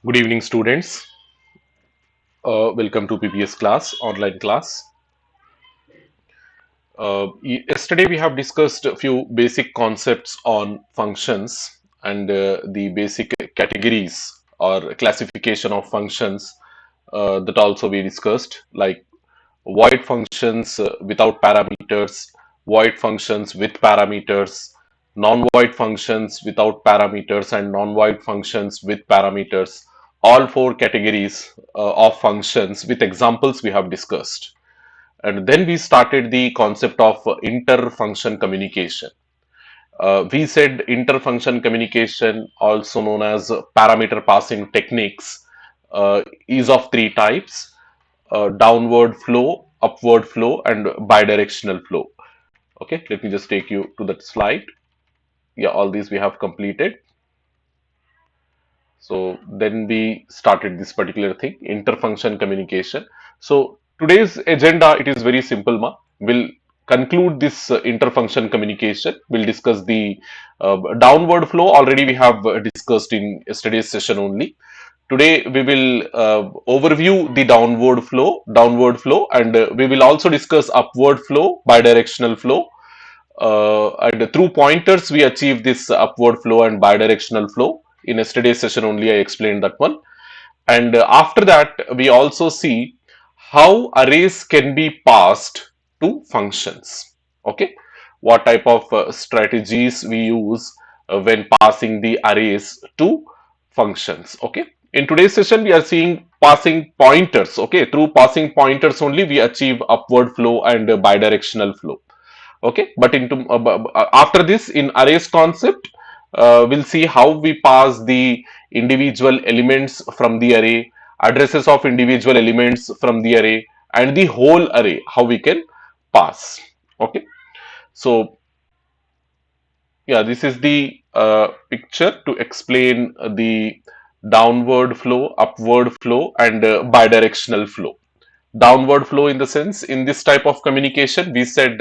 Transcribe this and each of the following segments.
Good evening, students. Welcome to PPS class, online class. Yesterday, we have discussed a few basic concepts on functions and the basic categories or classification of functions that also we discussed, like void functions without parameters, void functions with parameters, non-void functions without parameters, and non-void functions with parameters. All four categories of functions with examples we have discussed. And then we started the concept of inter-function communication. We said inter-function communication, also known as parameter passing techniques, is of three types: downward flow, upward flow, and bidirectional flow. Okay, let me just take you to that slide. Yeah, all these we have completed. So then we started this particular thing, interfunction communication. So today's agenda, it is very simple, ma. We'll conclude this interfunction communication. We'll discuss the downward flow. Already we have discussed in yesterday's session only. Today we will overview the downward flow, and we will also discuss upward flow, bidirectional flow. And through pointers, we achieve this upward flow and bidirectional flow. In yesterday's session only, I explained that one. And after that, we also see how arrays can be passed to functions. Okay, what type of strategies we use when passing the arrays to functions. Okay, in today's session, we are seeing passing pointers. Okay, through passing pointers only, we achieve upward flow and bidirectional flow. Okay, but after this, in arrays concept, we'll see how we pass the individual elements from the array, addresses of individual elements from the array, and the whole array, how we can pass. Okay, so yeah, this is the picture to explain the downward flow, upward flow, and bidirectional flow. Downward flow, in the sense, in this type of communication, we said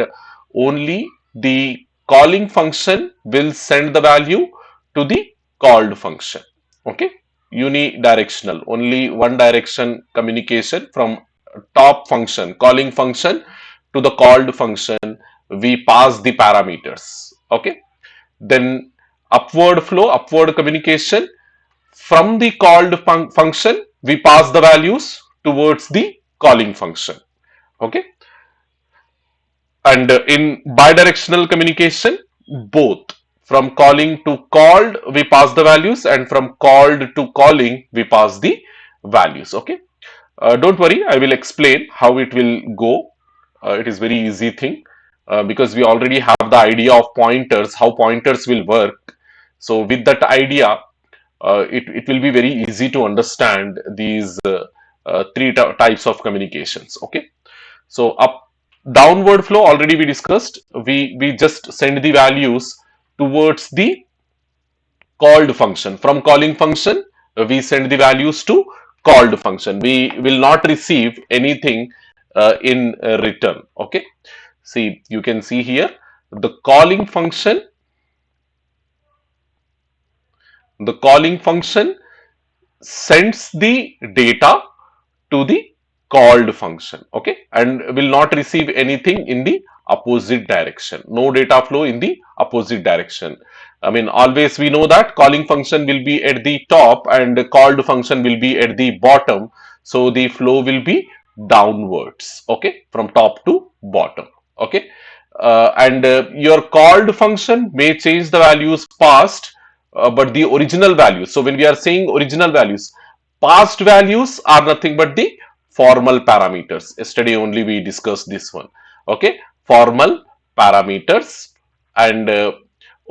only the calling function will send the value to the called function. Okay, unidirectional, only one direction communication from top function, calling function, to the called function. We pass the parameters. Okay, then upward flow, upward communication, from the called function we pass the values towards the calling function. Okay, and in bidirectional communication, both from calling to called we pass the values, and from called to calling we pass the values. Okay, don't worry, I will explain how it will go. It is very easy thing, because we already have the idea of pointers, how pointers will work. So with that idea, it will be very easy to understand these three types of communications. Okay, so up downward flow, already we discussed, we just send the values towards the called function. From calling function, we send the values to called function. We will not receive anything in return. Okay, see, you can see here the calling function, the calling function sends the data to the called function. Okay, and will not receive anything in the opposite direction. No data flow in the opposite direction. I mean, always we know that calling function will be at the top and the called function will be at the bottom. So the flow will be downwards. Okay, from top to bottom. Okay, and your called function may change the values passed, but the original values. So when we are saying original values, past values are nothing but the formal parameters. Yesterday only we discussed this one. Okay, formal parameters, and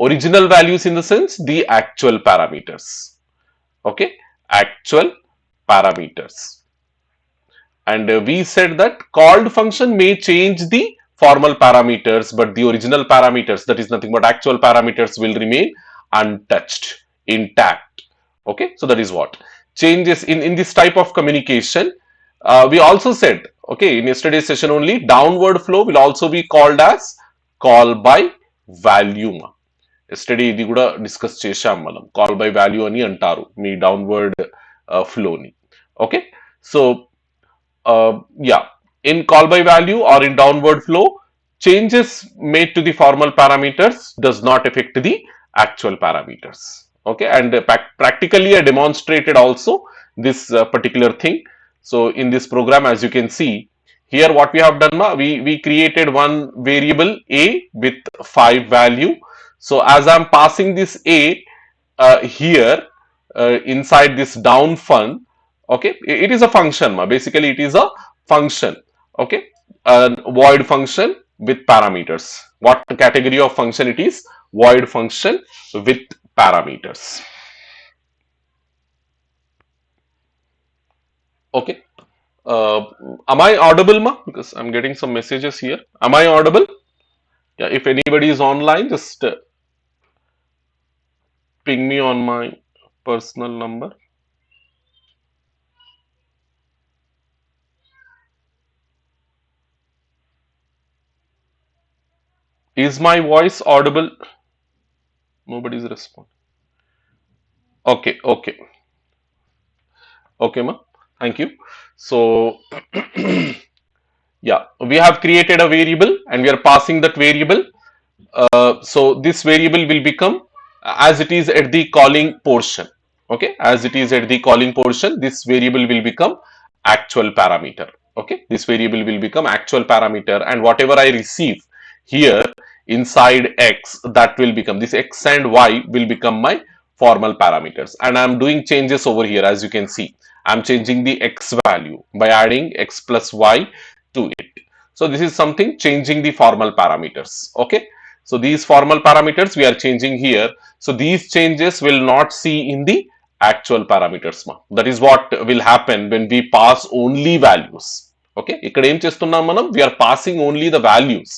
original values, in the sense, the actual parameters. Okay, actual parameters. And we said that called function may change the formal parameters, but the original parameters, that is nothing but actual parameters, will remain untouched, intact. Okay, so that is what changes in this type of communication. We also said, okay, in yesterday's session only, downward flow will also be called as call by value. STD ఇది కూడా discuss చేశాం మనం. Call by value అని అంటారు మీ downward flow ni. Okay, so yeah, in call by value or in downward flow, changes made to the formal parameters does not affect the actual parameters. Okay, and practically I demonstrated also this particular thing. So in this program, as you can see here, what we have done, we created one variable a with 5 value. So as I'm passing this a here inside this down fun, okay, it is a function, basically it is a function, okay, a void function with parameters. What category of function it is? Void function with parameters. Okay, am I audible, ma? Because I'm getting some messages here. Am I audible? Yeah, if anybody is online, just ping me on my personal number. Is my voice audible? Nobody's responding. Okay, okay, okay, ma. Thank you. So, yeah, we have created a variable and we are passing that variable. So this variable will become as it is at the calling portion. Okay, as it is at the calling portion, this variable will become actual parameter. Okay, this variable will become actual parameter, and whatever I receive here inside x, that will become this x and y will become my formal parameters. And I'm doing changes over here. As you can see, I'm changing the x value by adding x plus y to it. So this is something changing the formal parameters. Okay, so these formal parameters we are changing here. So these changes will not see in the actual parameters. That is what will happen when we pass only values. Okay, ఇక్కడ ఏం చేస్తున్నాం మనం? We are passing only the values.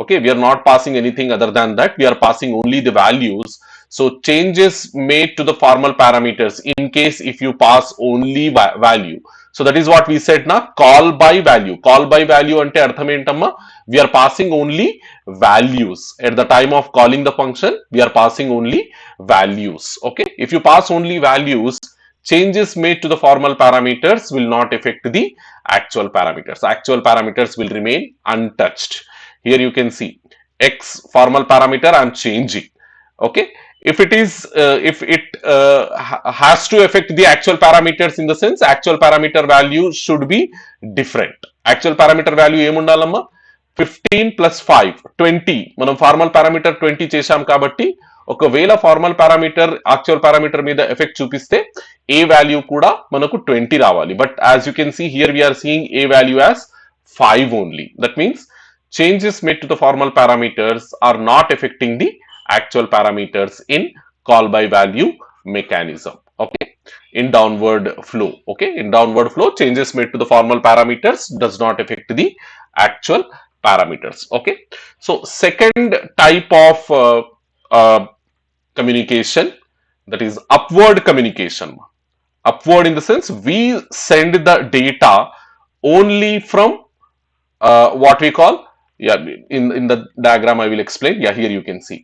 Okay, we are not passing anything other than that. We are passing only the values. So changes made to the formal parameters in case if you pass only value. So that is what we said na, call by value. Call by value ante artham entamma? We are passing only values. At the time of calling the function, we are passing only values. Okay, if you pass only values, changes made to the formal parameters will not affect the actual parameters. Actual parameters will remain untouched. Here you can see x formal parameter I am changing. Okay, if it is if it has to affect the actual parameters, in the sense actual parameter value should be different. Actual parameter value ఏముండాలమ్మా? 15 plus 5 20. మనం formal parameter 20 చేశాం కాబట్టి ఒకవేళ formal parameter actual parameter మీద effect చూపిస్తే A value కూడా మనకు 20 రావాలి. But as you can see here we're seeing A value as 5 only. That means changes made to the formal parameters are not affecting the actual parameters in call by value mechanism. Okay, in downward flow. Okay, in downward flow, changes made to the formal parameters does not affect the actual parameters. Okay, so second type of communication, that is upward communication. Upward in the sense we send the data only from what we call, yeah, in the diagram I will explain. Yeah, here you can see.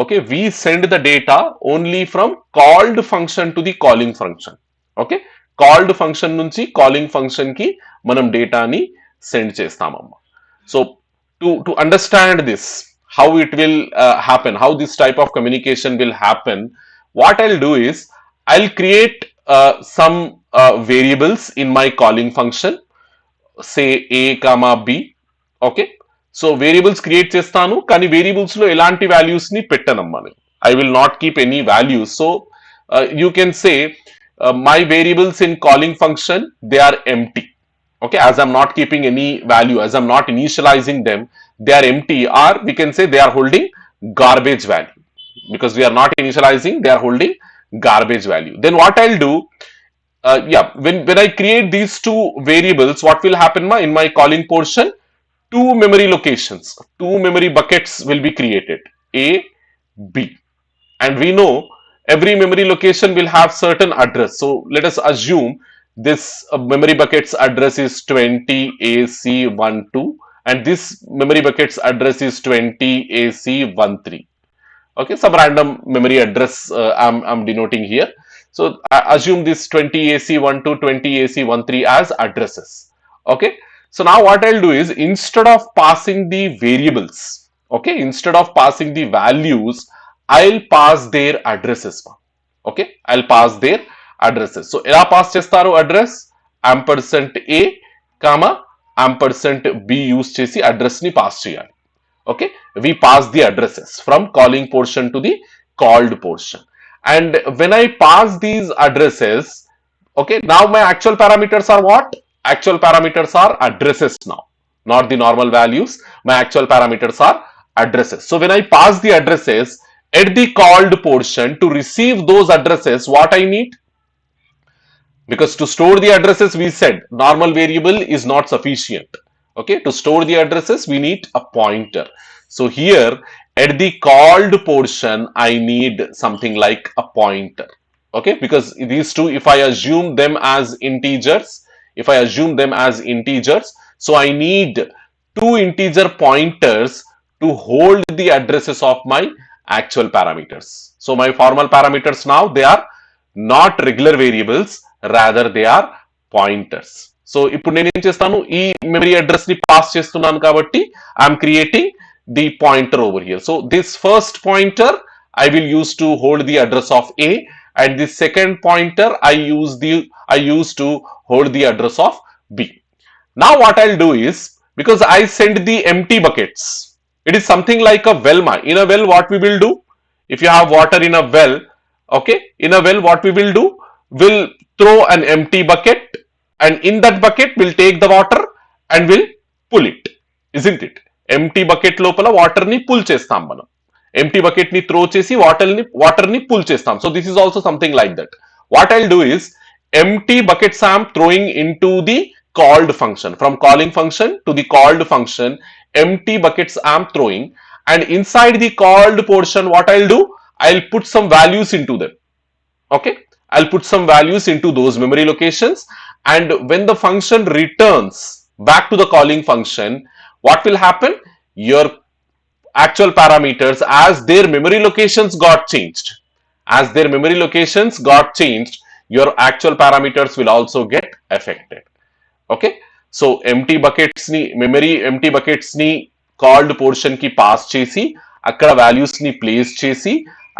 Okay, we send the data only from called function to the calling function. Okay, called function nunchi calling function ki manam data ni send chestamamma. So to understand this, how it will happen, how this type of communication will happen, what I'll do is I'll create some variables in my calling function, say a comma b. Okay, so variables create చేస్తాను, కానీ variables లో ఎలాంటి values ని పెట్టనమ్మా. I will not keep any values. So you can say my variables in calling function they are empty. Okay, as I'm not keeping any value, as I'm not initializing them, they are empty, or we can say they are holding garbage value. Because we are not initializing, they are holding garbage value. Then what I'll do, yeah, when I create these two variables, what will happen in my calling portion? Two memory locations, two memory buckets will be created, A, B. And we know every memory location will have certain address. So let us assume this memory bucket's address is 20AC12 and this memory bucket's address is 20AC13. Okay, some random memory address I'm denoting here. So I assume this 20AC12, 20AC13 as addresses. Okay. So now what I'll do is, instead of passing the variables, okay, instead of passing the values, I'll pass their addresses. Okay, I'll pass their addresses. So ఎలా pass చేస్తారు address? %a, %b use చేసి address ని pass చేయాలి. Okay, we pass the addresses from calling portion to the called portion. And when I pass these addresses, okay, now my actual parameters are what? Actual parameters are addresses now, not the normal values. My actual parameters are addresses. So when I pass the addresses at the called portion, to receive those addresses, what I need? Because to store the addresses, we said normal variable is not sufficient. Okay, to store the addresses, we need a pointer. So here at the called portion, I need something like a pointer. Okay, because these two, if I assume them as integers, so I need two integer pointers to hold the addresses of my actual parameters. So my formal parameters now, they are not regular variables, rather they are pointers. So ఇప్పుడు నేను ఏం చేస్తాను, ఈ memory address ని pass చేస్తున్నాను కాబట్టి I'm creating the pointer over here. So this first pointer I will use to hold the address of A, and the second pointer I use to hold the address of B. Now what I'll do is, because I send the empty buckets, it is something like a well. In a well, what we will do, if you have water in a well, okay, in a well what we will do, we'll throw an empty bucket, and in that bucket we'll take the water and we'll pull it, isn't it? Empty bucket lopala water ni pull chestam manam. Empty bucket ni throw chesi water ni pull chestam. So this is also something like that. What I'll do is, empty buckets I am throwing into the called function. From calling function to the called function, empty buckets I am throwing, and inside the called portion, what I'll do, I'll put some values into them. Okay, I'll put some values into those memory locations, and when the function returns back to the calling function, what will happen? Your actual parameters, as their memory locations got changed, your actual parameters will also get affected. Okay, so empty buckets ni called portion ki pass chesi, akkada values ni place chesi,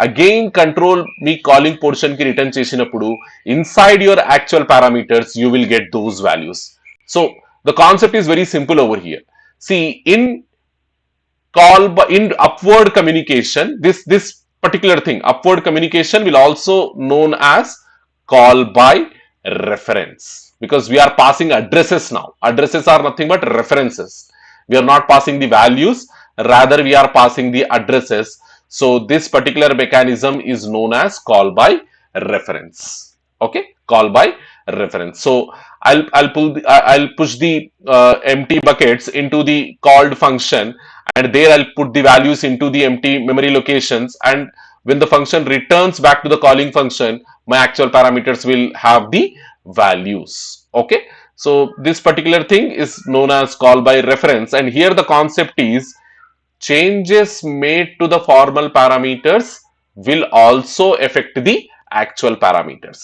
again control me calling portion కి return చేసినప్పుడు, inside your actual parameters you will get those values. So the concept is very simple over here. See, in upward communication, this particular thing, upward communication, will also known as call by reference, because we are passing addresses now. Addresses are nothing but references. We are not passing the values, rather we are passing the addresses. So this particular mechanism is known as call by reference. Okay, call by reference. So I'll push the empty buckets into the called function, and there I'll put the values into the empty memory locations, and when the function returns back to the calling function, my actual parameters will have the values. Okay, so this particular thing is known as call by reference, and here the concept is, changes made to the formal parameters will also affect the actual parameters,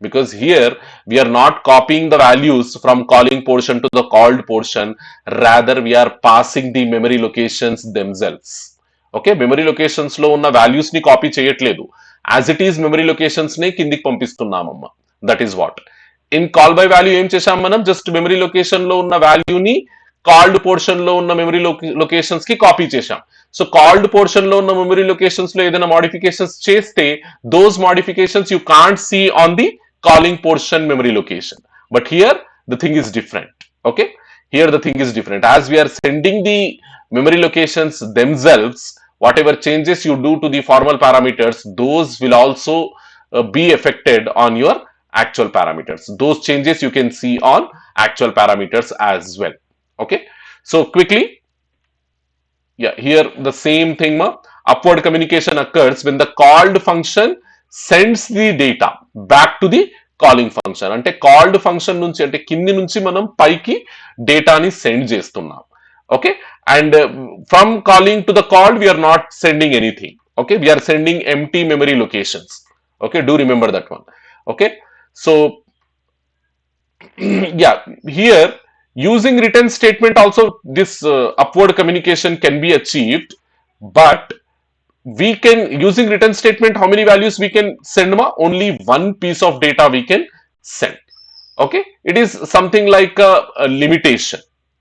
because here we are not copying the values from calling portion to the called portion, rather we are passing the memory locations themselves. Okay, memory locations lo unna values ni copy cheyatledu, as it is memory locations ne kindiki పంపిస్తున్నామమ్మ. That is what in call by value em chesam manam, just memory location lo unna value ni called portion లో ఉన్న memory locations కి copy చేశాం. So called portion లో ఉన్న memory locations లో ఏదైనా modifications చేస్తే, those modifications you can't see on the calling portion memory location. But here the thing is different. Okay, here the thing is different. As we're sending the memory locations themselves, whatever changes you do to the formal parameters, those will also be affected on your actual parameters. Those changes you can see on actual parameters as well. Okay, so quickly, yeah, here the same thing, upward communication occurs when the called function sends the data back to the calling function. అంటే called function నుంచి, అంటే కింది నుంచి మనం పైకి డేటాని send చేస్తున్నాం. Okay, and from calling to the called, we are not sending anything. Okay, we are sending empty memory locations. Okay, do remember that one. Okay, so yeah, here using return statement also this upward communication can be achieved, but we can using return statement how many values we can send ma? Only one piece of data we can send. Okay, it is something like a limitation.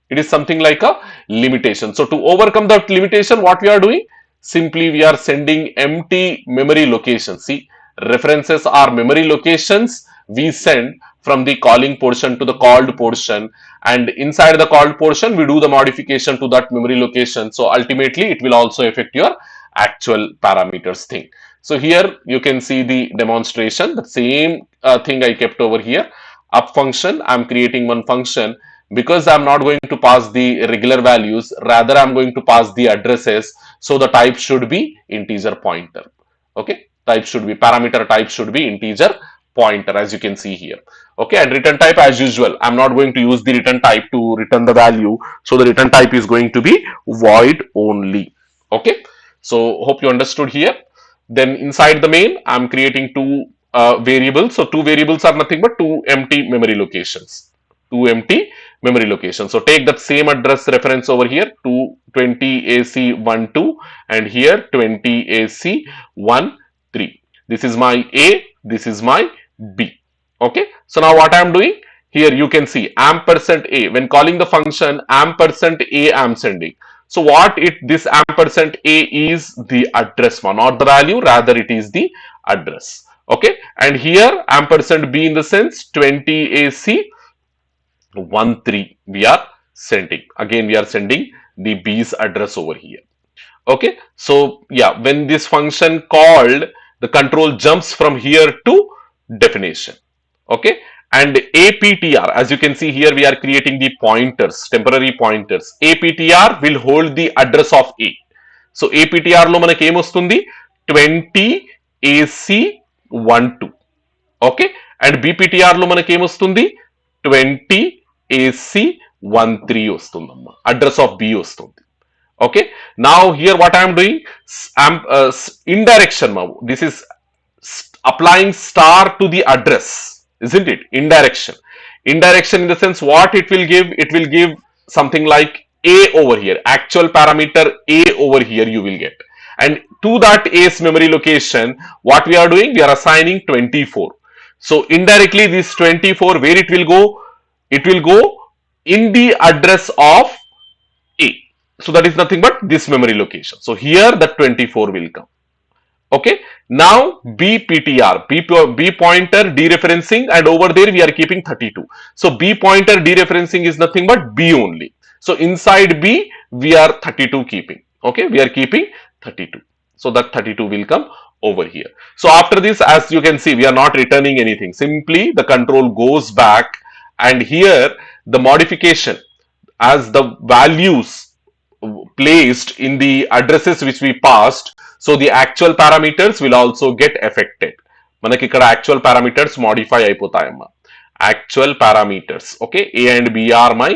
It is something like a limitation. So to overcome that limitation, what we are doing, simply we are sending empty memory locations. See, references are memory locations we send from the calling portion to the called portion, and inside the called portion we do the modification to that memory location. So ultimately it will also affect your actual parameters thing. So here you can see the demonstration, the same thing I kept over here. Up function, I'm creating one function. Because I'm not going to pass the regular values, rather I'm going to pass the addresses. So the type should be integer pointer. Okay, type should be parameter type should be integer pointer, as you can see here. Okay, and return type as usual, I'm not going to use the return type to return the value. So the return type is going to be void only. Okay, so hope you understood here. Then inside the main, I'm creating two variables. So two variables are nothing but two empty memory locations. Two empty memory locations. So take that same address reference over here, 220 AC12, and here 20 AC13. This is my A, this is my B. Okay, so now what I am doing here, you can see ampersand A. When calling the function ampersand A, I am sending. So what it this ampersand A is the address one, not the value, rather it is the address. Okay, and here ampersand B in the sense 20 AC 13 we are sending. Again we are sending the B's address over here. Okay, so yeah, when this function called, the control jumps from here to definition. Okay, and APTR, as you can see here, we are creating the pointers, temporary pointers. APTR will hold the address of A. So APTR lo manaki em ostundi 20 AC12. Okay, and BPTR lo manaki em ostundi 20 AC13 ostundamma, address of B ostundi. Okay, now here what I am doing, I'm indirection. This is applying star to the address, isn't it? Indirection. Indirection in the sense what it will give, it will give something like A over here, actual parameter A over here you will get, and to that A's memory location what we are doing, we are assigning 24. So indirectly this 24, where it will go, it will go in the address of A. So that is nothing but this memory location. So here the 24 will come. Okay, now BPTR, B pointer dereferencing, and over there we are keeping 32. So B pointer dereferencing is nothing but B only. So inside B we are 32 keeping. Okay, we are keeping 32. So that 32 will come over here. So after this, as you can see, we are not returning anything. Simply the control goes back, and here the modification as the values placed in the addresses which we passed, so the actual parameters will also get affected. మనకి ఇక్కడ actual parameters modify అయిపోతాయమ్మా. Actual parameters. Okay, A and B are my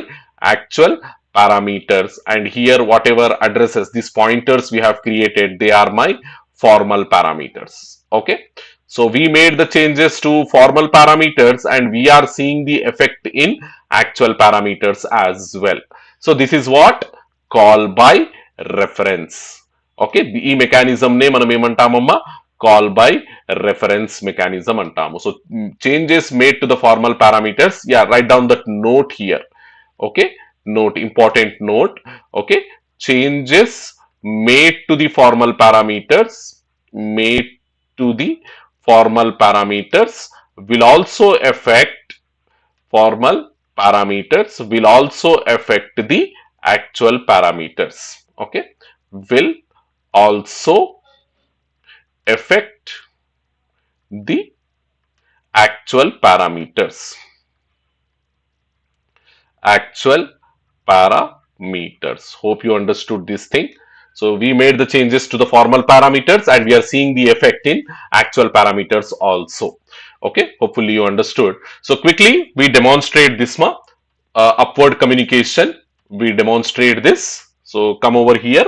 actual parameters, and here whatever addresses, these pointers we have created, they are my formal parameters. Okay, so we made the changes to formal parameters, and we are seeing the effect in actual parameters as well. So this is what call by reference. Okay, ఈ mechanism నే మనం ఏమంటామమ్మా, call by reference mechanism అంటాము. So changes made to the formal parameters, yeah, write down that note here. Okay, note, important note. Okay, changes made to the formal parameters, made to the formal parameters will also affect, formal parameters will also affect the actual parameters. Okay, will also affect the actual parameters. Actual parameters. Hope you understood this thing. So we made the changes to the formal parameters, and we are seeing the effect in actual parameters also. Okay, hopefully you understood. So quickly we demonstrate this upward communication. We demonstrate this. So come over here,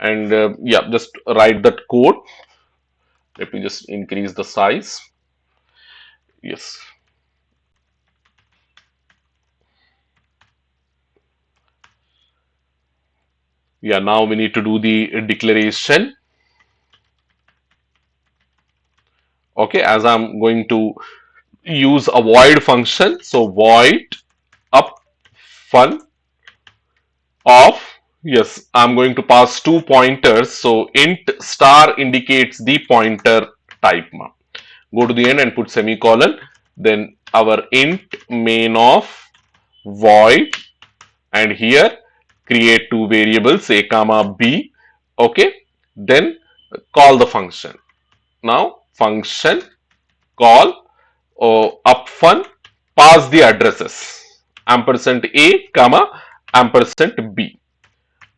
and yeah, just write that code. Let me just increase the size. Yes. Yeah, now we need to do the declaration. Okay, as I'm going to use a void function. So void up fun of, yes, I'm going to pass two pointers. So int star indicates the pointer type. Go to the end and put semicolon. Then our int main of void, and here create two variables a comma b. Okay, then call the function. Now function call upfun, pass the addresses ampersand a comma ampersand b.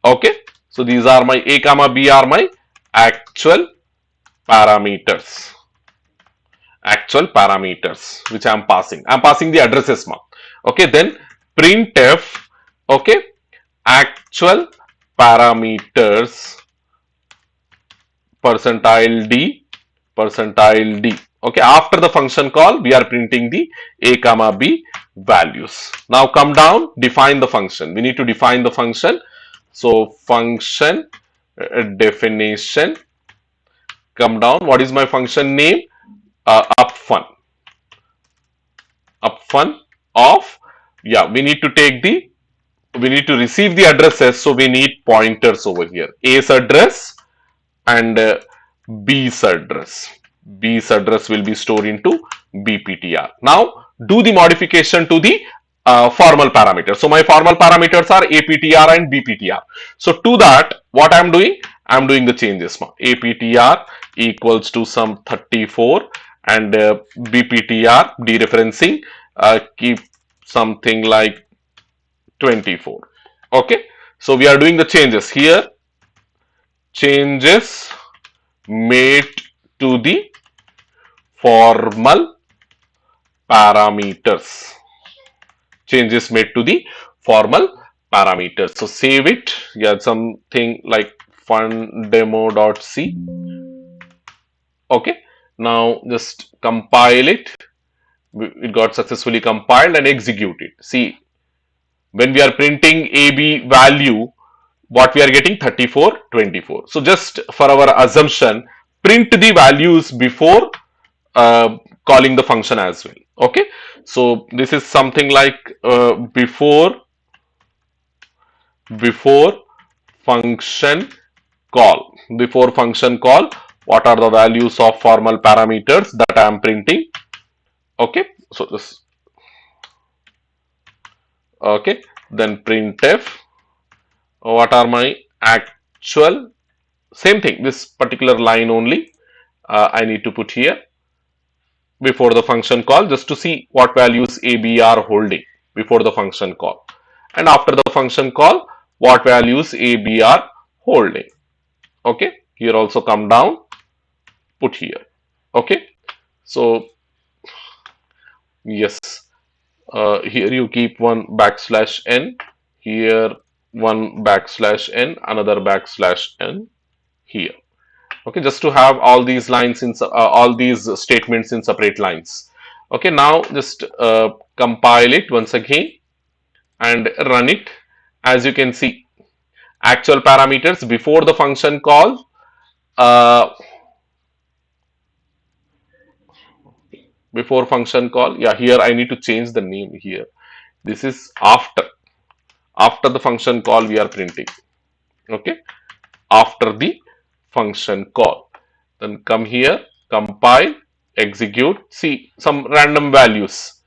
Okay, so these are my a comma b are my actual parameters. Actual parameters which I am passing. I am passing the addresses mark. Okay, then printf. Okay, actual parameters percentile d percentile d. Okay, after the function call we are printing the a comma b values. Now come down, define the function. We need to define the function. So function definition, come down, what is my function name? Upfun of, yeah, we need to take the, we need to receive the addresses, so we need pointers over here. A's address and B's address. B's address will be stored into BPTR. Now do the modification to the formal parameters. So my formal parameters are APTR and BPTR. So to that, what I am doing? I am doing the changes. APTR equals to some 34 and BPTR dereferencing keep something like 24. Okay, so we are doing the changes here. Changes made to the formal parameters. Changes made to the formal parameters. So save it. Yeah, something like fundemo.c. Okay, now just compile it. It got successfully compiled and execute it. See, when we are printing AB value, what we are getting 34, 24. So just for our assumption, print the values before calling the function as well. Okay, so this is something like before function call. Before function call, what are the values of formal parameters that I am printing? Okay, so this, okay, then printf, what are my actual, same thing, this particular line only I need to put here before the function call, just to see what values a b are holding before the function call, and after the function call what values a b are holding. Okay, here also come down, put here. Okay, so yes, here you keep one backslash n, here one backslash n, another backslash n here. Okay, just to have all these lines in all these statements in separate lines. Okay, now just compile it once again and run it. As you can see, actual parameters before the function call, before function call, yeah, here I need to change the name here. This is after the function call we are printing. Okay, after the function call, then come here, compile, execute. See, some random values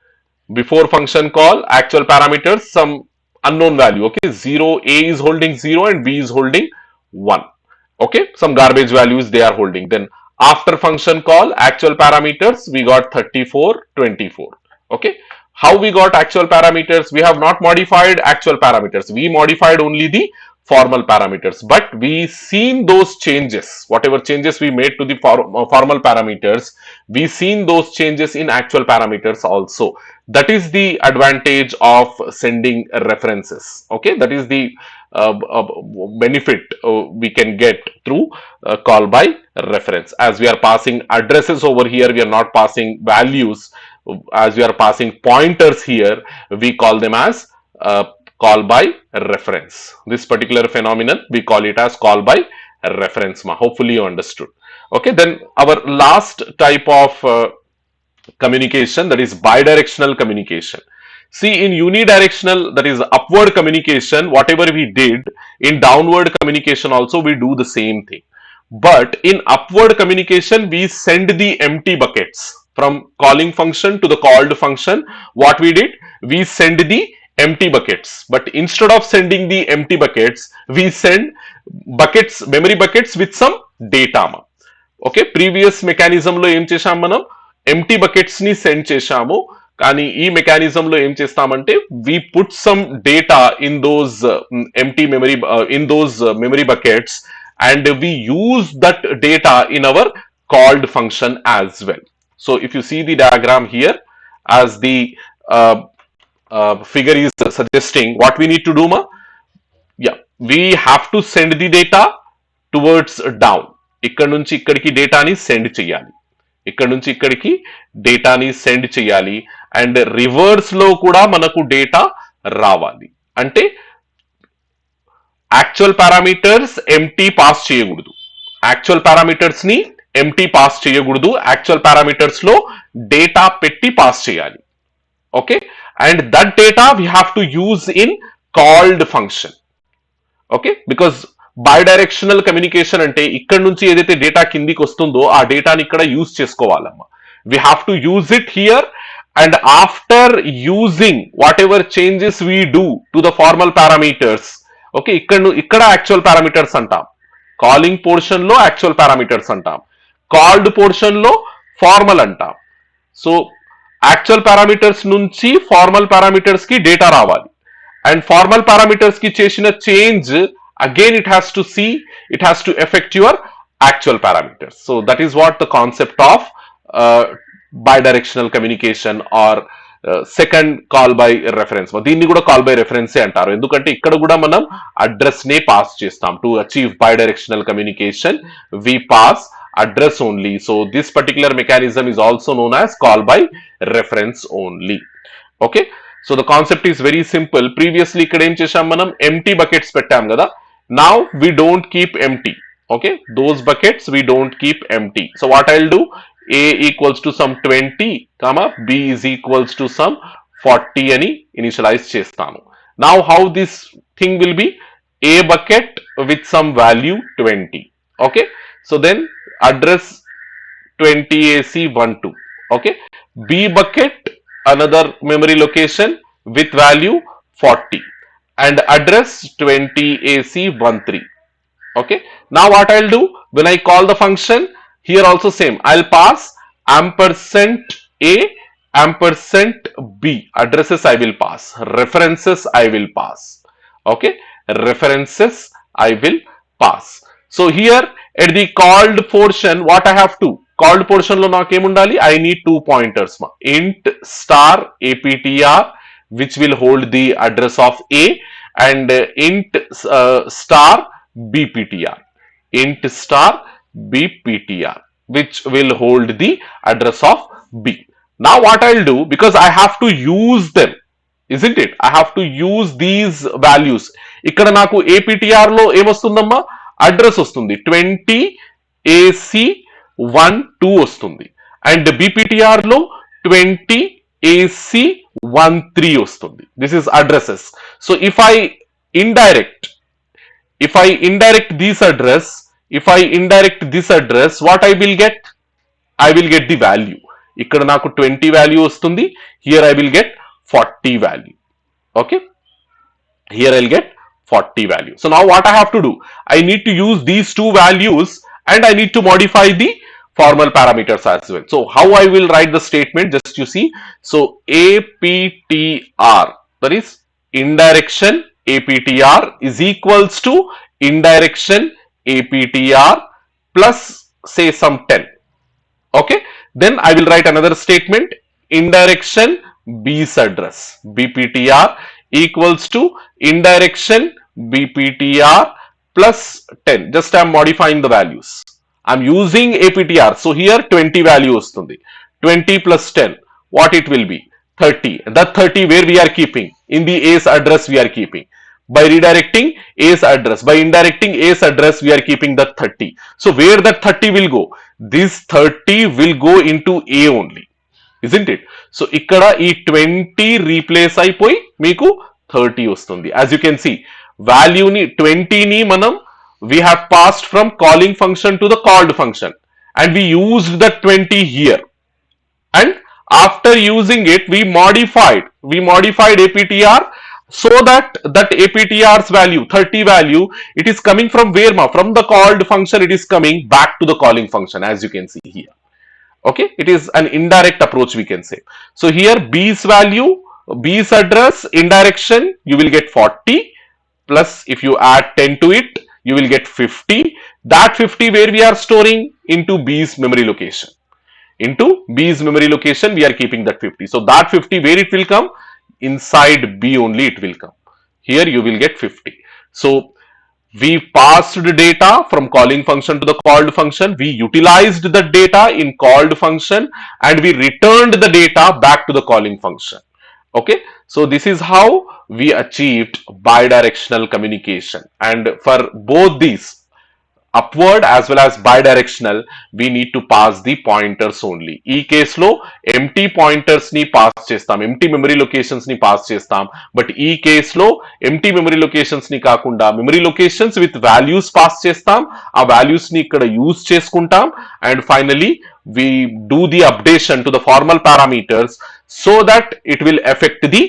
before function call, actual parameters, some unknown value. Okay, 0, a is holding 0 and b is holding 1. Okay, some garbage values they are holding. Then after function call, actual parameters we got 34, 24. Okay, how we got actual parameters? We have not modified actual parameters, we modified only the formal parameters, but we seen those changes, whatever changes we made to the formal parameters, we seen those changes in actual parameters also. That is the advantage of sending references. Okay, that is the benefit we can get through call by reference. As we are passing addresses over here, we are not passing values. as we are passing pointers here, we call them as call by reference. This particular phenomenon, we call it as call by reference. Hopefully you understood. Okay, then our last type of communication, that is bidirectional communication. See, in unidirectional, that is upward communication, whatever we did, in downward communication also we do the same thing. But in upward communication, we send the empty buckets from calling function to the called function. What we did, we send the empty buckets. But instead of sending the empty buckets, we send buckets, memory buckets with some data. Okay, previous మెకానిజంలో ఏం చేశాం, మనం empty buckets ని send చేశాము. కానీ ఈ మెకానిజంలో ఏం చేస్తామంటే we put some data in those empty memory in those memory buckets and we use that data in our called function as well. So if you see the diagram here as the figure is suggesting, what we need to do, yeah, we have to send the data towards down. ఇక్కడ నుంచి ఇక్కడికి డేటాని send చేయాలి, ఇక్కడ నుంచి ఇక్కడికి డేటాని send చేయాలి, అండ్ రివర్స్ లో కూడా మనకు డేటా రావాలి. అంటే యాక్చువల్ పారామీటర్స్ ఎంటీ పాస్ చేయకూడదు, యాక్చువల్ పారామీటర్స్ ని ఎంటీ పాస్ చేయకూడదు, యాక్చువల్ పారామీటర్స్ లో డేటా పెట్టి పాస్ చేయాలి. Okay, and that data we have to use in called function. Okay, because bidirectional communication అంటే ఇక్కడ నుంచి ఏదైతే డేటా కిందికి వస్తుందో ఆ డేటాని ఇక్కడ యూజ్ చేసుకోవాలమ్మా. We have to use it here and after using whatever changes we do to the formal parameters. Okay, ఇక్కడ యాక్చువల్ పారామీటర్స్ అంటాం, కాలింగ్ పోర్షన్ లో యాక్చువల్ పారామీటర్స్ అంటాం, కాల్డ్ పోర్షన్ లో ఫార్మల్ అంటాం. సో యాక్చువల్ పారామీటర్స్ నుంచి formal parameters కి data రావాలి, and formal parameters కి చేసిన change again it has to affect your actual parameters. So that is what the concept of bidirectional communication or second call by reference. దీన్ని కూడా call by reference అంటారు, ఎందుకంటే ఇక్కడ కూడా మనం అడ్రస్ నే పాస్ చేస్తాం. To achieve bidirectional communication we pass address only. So this particular mechanism is also known as call by reference only. Okay, so the concept is very simple. Previously ఇక్కడ ఏం చేశాం, మనం empty buckets పెట్టాం కదా. Now we don't keep empty. Okay, those buckets we don't keep empty. So what I'll do, a equals to some 20 comma b is equals to some 40 అని initialize చేస్తాను. Now how this thing will be, a bucket with some value 20. Okay, so then address 20ac12. Okay, b bucket another memory location with value 40 and address 20ac13. Okay, now what I'll do, when I call the function here also same, I'll pass ampersand a ampersand b, addresses I will pass, references I will pass. Okay, references I will pass. So here at the called portion, what I have to, called portion lo naake em undali, I need two pointers, int star aptr which will hold the address of a, and int star bptr, int star bptr which will hold the address of b. Now what I'll do, because I have to use them, isn't it, I have to use these values. ఇక్కడ నాకు aptr లో ఏమొస్తుందమ్మా, address వస్తుంది 20 ac12 వస్తుంది, and bptr లో 20 ac13 వస్తుంది. This is addresses. So if I indirect this address, what I will get, I will get the value. ఇక్కడ నాకు 20 value వస్తుంది, here I will get 40 value. Okay, here I'll get 40 value. So now what I have to do, I need to use these two values and I need to modify the formal parameters as well. So how I will write the statement, just you see. So aptr, that is indirection aptr is equals to indirection aptr plus say some 10. Okay, then I will write another statement, indirection b's address bptr equals to indirection bptr plus 10. Just I am modifying the values, I'm using aptr, so here 20 value వస్తుంది, 20 plus 10 what it will be? 30. That 30 where we are keeping? In the A's address we are keeping. By redirecting A's address, by indirecting A's address, we are keeping that 30. So where that 30 will go? This 30 will go into A only. Isn't it? So ఇక్కడ ఈ 20 replace అయిపోయి మీకు 30 వస్తుంది. As you can see, value ని 20 ని మనం we have passed from calling function to the called function and we used the 20 here, and after using it we modified APTR so that APTR's value 30 value, it is coming from where ma? From the called function it is coming back to the calling function, as you can see here. Okay, it is an indirect approach, we can say. So here B's value, B's address, indirection, you will get 40, plus if you add 10 to it, you will get 50. That 50 where we are storing? Into B's memory location. Into B's memory location we are keeping that 50. So that 50 where it will come? Inside B only it will come. Here you will get 50. So we passed the data from calling function to the called function, we utilized the data in called function, and we returned the data back to the calling function. Okay, so this is how we achieved bidirectional communication, and for both these, upward as well as bidirectional, we need to pass the pointers only. ఈ కేసులో empty pointers ని pass చేస్తాం, empty memory locations ని pass చేస్తాం, but ఈ కేసులో empty memory locations ని కాకుండా memory locations with values pass చేస్తాం, ఆ values ని ఇక్కడ యూజ్ చేసుకుంటాం, and finally we do the updation to the formal parameters so that it will affect the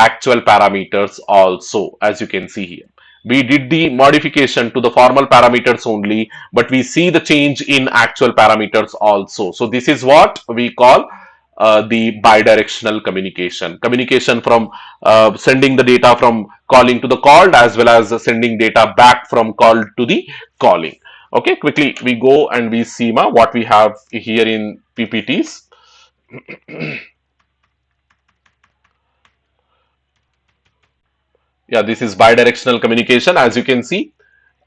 actual parameters also, as you can see here. We did the modification to the formal parameters only, but we see the change in actual parameters also. So this is what we call the bidirectional communication from sending the data from calling to the called, as well as sending data back from called to the calling. Okay, quickly we go and we see what we have here in PPTs. Yeah, this is bidirectional communication. As you can see,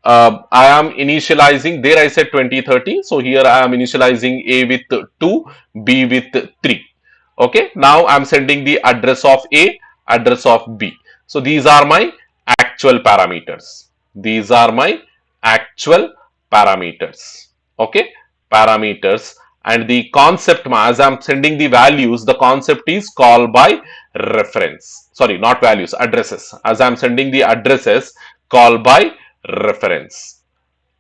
I am initializing, there I said 20, 30. So here I am initializing A with 2, B with 3. Okay, now I am sending the address of A, address of B. So these are my actual parameters. These are my actual parameters. Okay, parameters. And the concept, as I am sending the values, the concept is call by reference. Sorry, not values, addresses. As I am sending the addresses, call by reference.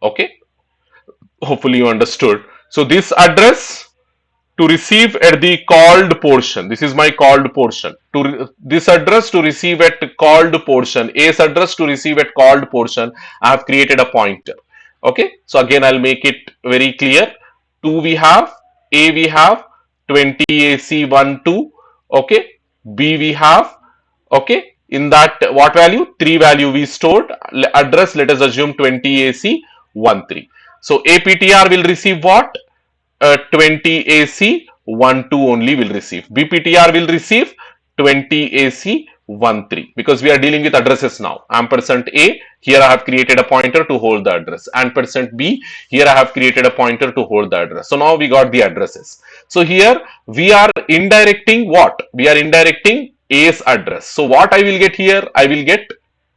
Okay, hopefully you understood. So this address to receive at the called portion, this is my called portion. This address to receive at called portion, A's address to receive at called portion, I have created a pointer. Okay, so again I'll make it very clear. 2 we have, A we have 20 AC 1 2. Okay, B we have, okay, in that what value? 3 value we stored. Address, let us assume 20 AC 1 3. So APTR will receive what? 20 AC 1 2 only will receive. BPTR will receive 20 AC 1 3, because we are dealing with addresses now. Ampersand A, here I have created a pointer to hold the address. Ampersand B, here I have created a pointer to hold the address. So now we got the addresses. So here we are indirecting what? We are indirecting A's address. So what I will get here? I will get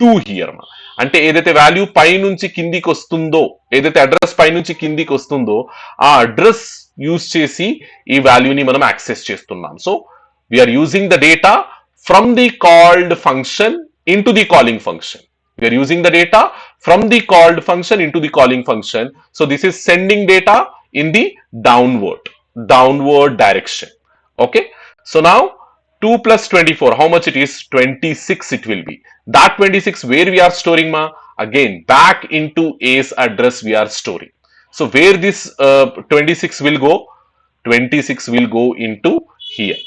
2 here. అంటే ఏదైతే value pi నుంచి కిందికి వస్తుందో, ఏదైతే address పై నుంచి కిందికి వస్తుందో, ఆ అడ్రస్ యూజ్ చేసి ఈ వాల్యూని మనం యాక్సెస్ చేస్తున్నాం. So we're using the data from the called function into the calling function. We are using the data from the called function into the calling function. So this is sending data in the downward direction. Okay. So now 2 plus 24, how much it is? 26 it will be. That 26 where we are storing again back into A's address we are storing. So where this 26 will go? 26 will go into here.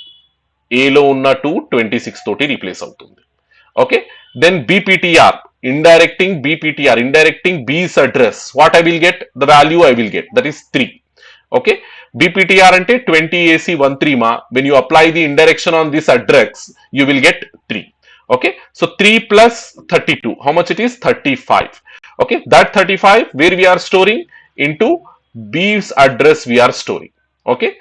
A లో ఉన్న 2 26 తోటి replace అవుతుంది. Okay, then BPTR, indirecting BPTR, indirecting B's address, what I will get? The value I will get, that is 3. Okay, BPTR అంటే 20 AC 13 when you apply the indirection on this address you will get 3. Okay, so 3 plus 32, how much it is? 35. Okay, that 35 where we are storing? Into B's address we are storing. Okay,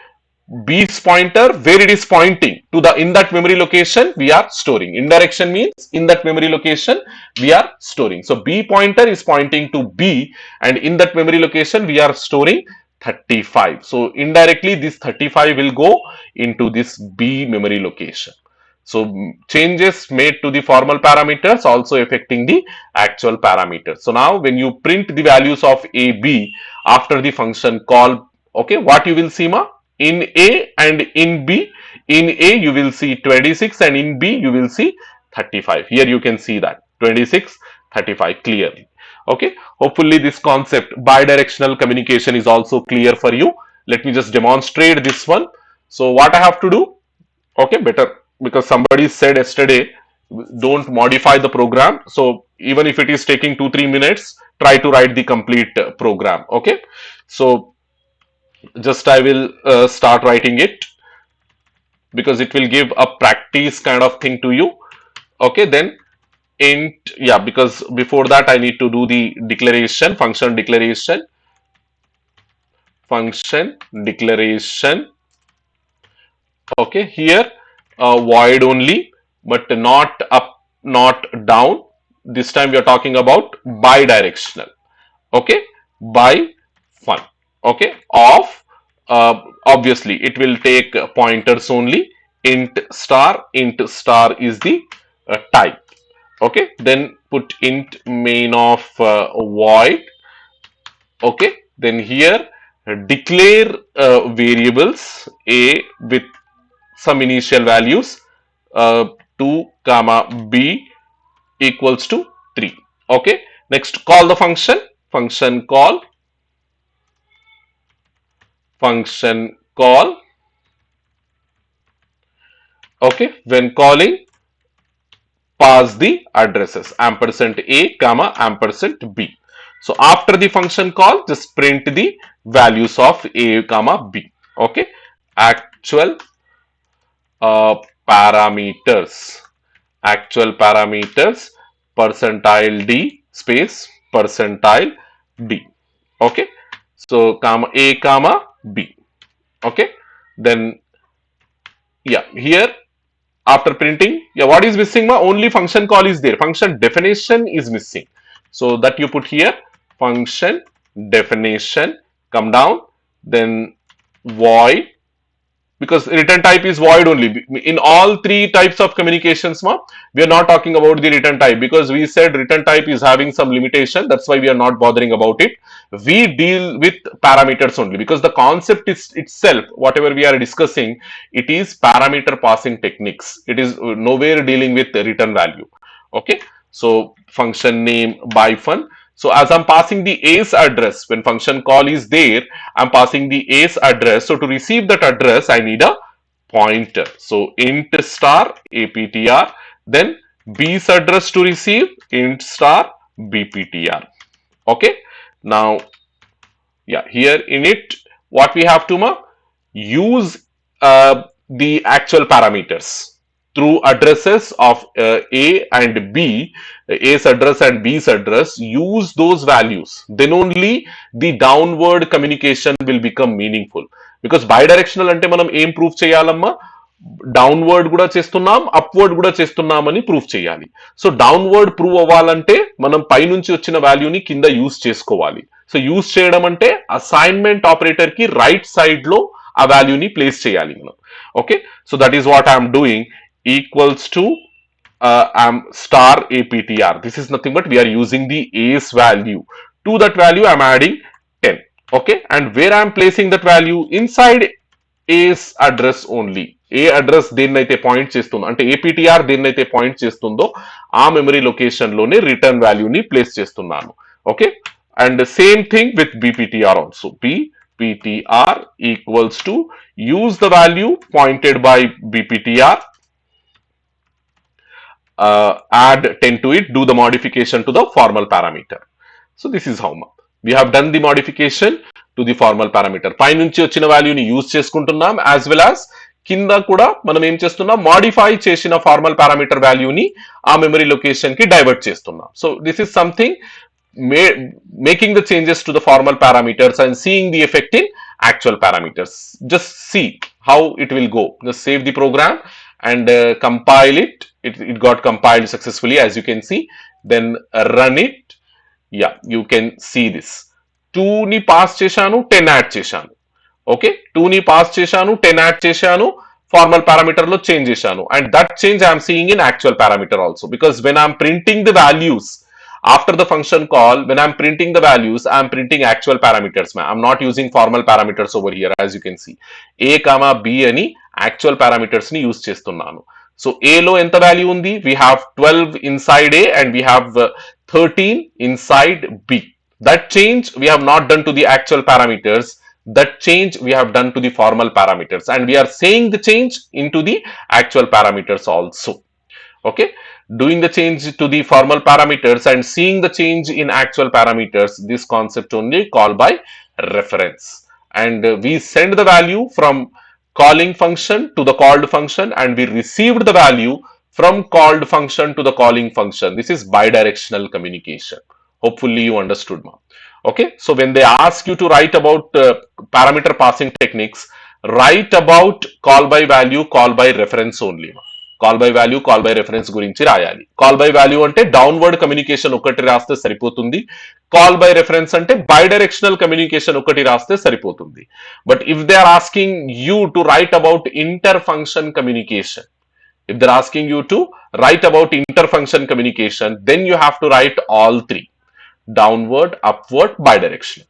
B's pointer, where it is pointing to the in that memory location, we are storing. Indirection means in that memory location, we are storing. So B pointer is pointing to B, and in that memory location, we are storing 35. So indirectly, this 35 will go into this B memory location. So changes made to the formal parameters also affecting the actual parameters. So now when you print the values of A, B after the function call, okay, what you will see, ma? In A and in B, in A you will see 26 and in B you will see 35. Here you can see that 26, 35 clearly. Okay, hopefully this concept bidirectional communication is also clear for you. Let me just demonstrate this one. So what I have to do, okay, better, because somebody said yesterday don't modify the program. So even if it is taking 2-3 minutes, try to write the complete program. Okay, so just I will start writing it, because it will give a practice kind of thing to you. Okay, then int, yeah, because before that I need to do the declaration, function declaration. Okay, here void only, but not up, not down. This time we are talking about bidirectional. Okay, by fun. Okay, of obviously it will take pointers only. Int star is the type. Okay, then put int main of void. Okay, then here declare variables a with some initial values, 2 comma b equals to 3. Okay, next call the function, function call, okay, when calling pass the addresses ampersand a comma ampersand b. So after the function call, just print the values of a comma b. Okay, actual uh, parameters, percentile d space percentile d. Okay, so comma a comma b. Okay, then yeah, here after printing, yeah, what is missing, ma? Only function call is there, function definition is missing. So that you put here, function definition, come down, then void, because return type is void only. In all three types of communications, ma, we are not talking about the return type, because we said return type is having some limitation. That's why we are not bothering about it. We deal with parameters only, because the concept is itself, whatever we are discussing, it is parameter passing techniques. It is nowhere dealing with the return value. Okay, so function name by fun. So as I'm passing the A's address, when function call is there, I'm passing the A's address. So to receive that address, I need a pointer. So int star APTR, then B's address to receive, int star BPTR. Okay, now, yeah, here in it, what we have to use the actual parameters through addresses of A and B, A's address and B's address, use those values. Then only the downward communication will become meaningful. Because bidirectional ante manam em proof cheyalamma, downward కూడా చేస్తున్నాం, upward కూడా చేస్తున్నామని proof చేయాలి. So downward prove అవ్వాలంటే మనం పైనుంచి వచ్చిన వాల్యూని కింద యూజ్ చేసుకోవాలి. సో యూజ్ చేయడం అంటే అసైన్మెంట్ ఆపరేటర్ కి రైట్ సైడ్ లో ఆ వాల్యూని ప్లేస్ చేయాలి మనం. Okay, so that is what I'm doing, equals to star APTR. This is nothing but we are using the A's value. To that value I'm adding 10. Okay, and where I'm placing that value? Inside A's address only. A address దేన్నైతే point చేస్తుందో, అంటే APTR దేన్నైతే point చేస్తుందో ఆ memory location లోనే return వాల్యూని place చేస్తున్నాను. Okay, and same thing with BPTR also. BPTR equals to use the value pointed by BPTR, add 10 to it, do the modification to the formal parameter. So this is how we have done the modification to the formal parameter. పైనుంచి వచ్చిన వాల్యూని use చేసుకుంటున్నాం, as well as కింద కూడా మనం ఏం చేస్తున్నాం, modify చేసిన ఫార్మల్ పారామీటర్ వాల్యూని ఆ మెమరీ లొకేషన్ కి డైవర్ట్ చేస్తున్నాం. So this is something making the changes to the formal parameters and seeing the effect in actual parameters. Just see how it will go. Just save the program and compile it. It got compiled successfully, as you can see. Then run it. Yeah, you can see this. 2 ని pass చేశాను, 10 add చేశాను. Okay, 2 ని pass చేశాను, 10 add చేశాను, formal parameter లో change చేశాను. And that change I'm seeing in actual parameter also, because when I'm printing the values after the function call, when I'm printing the values, I'm printing actual parameters. I'm not using formal parameters over here, as you can see. A comma B ani actual parameters ni use చేస్తున్నాను. So A లో ఎంత value ఉంది? We have 12 inside A and we have 13 inside B. That change we have not done to the actual parameters. That change we have done to the formal parameters, and we are saying the change into the actual parameters also. Okay, doing the change to the formal parameters and seeing the change in actual parameters, this concept only called by reference. And we send the value from calling function to the called function, and we received the value from called function to the calling function. This is bidirectional communication. Hopefully you understood, ma. Okay, so when they ask you to write about parameter passing techniques, write about call by value, call by reference only, ma. Call by value, call by reference గురించి రాయాలి. Call by value అంటే downward communication ఒకటి రాస్తే సరిపోతుంది. Call by reference అంటే bidirectional communication ఒకటి రాస్తే సరిపోతుంది. But if they are asking you to write about inter function communication, if they're asking you to write about interfunction communication, then you have to write all three: downward, upward, bidirectional.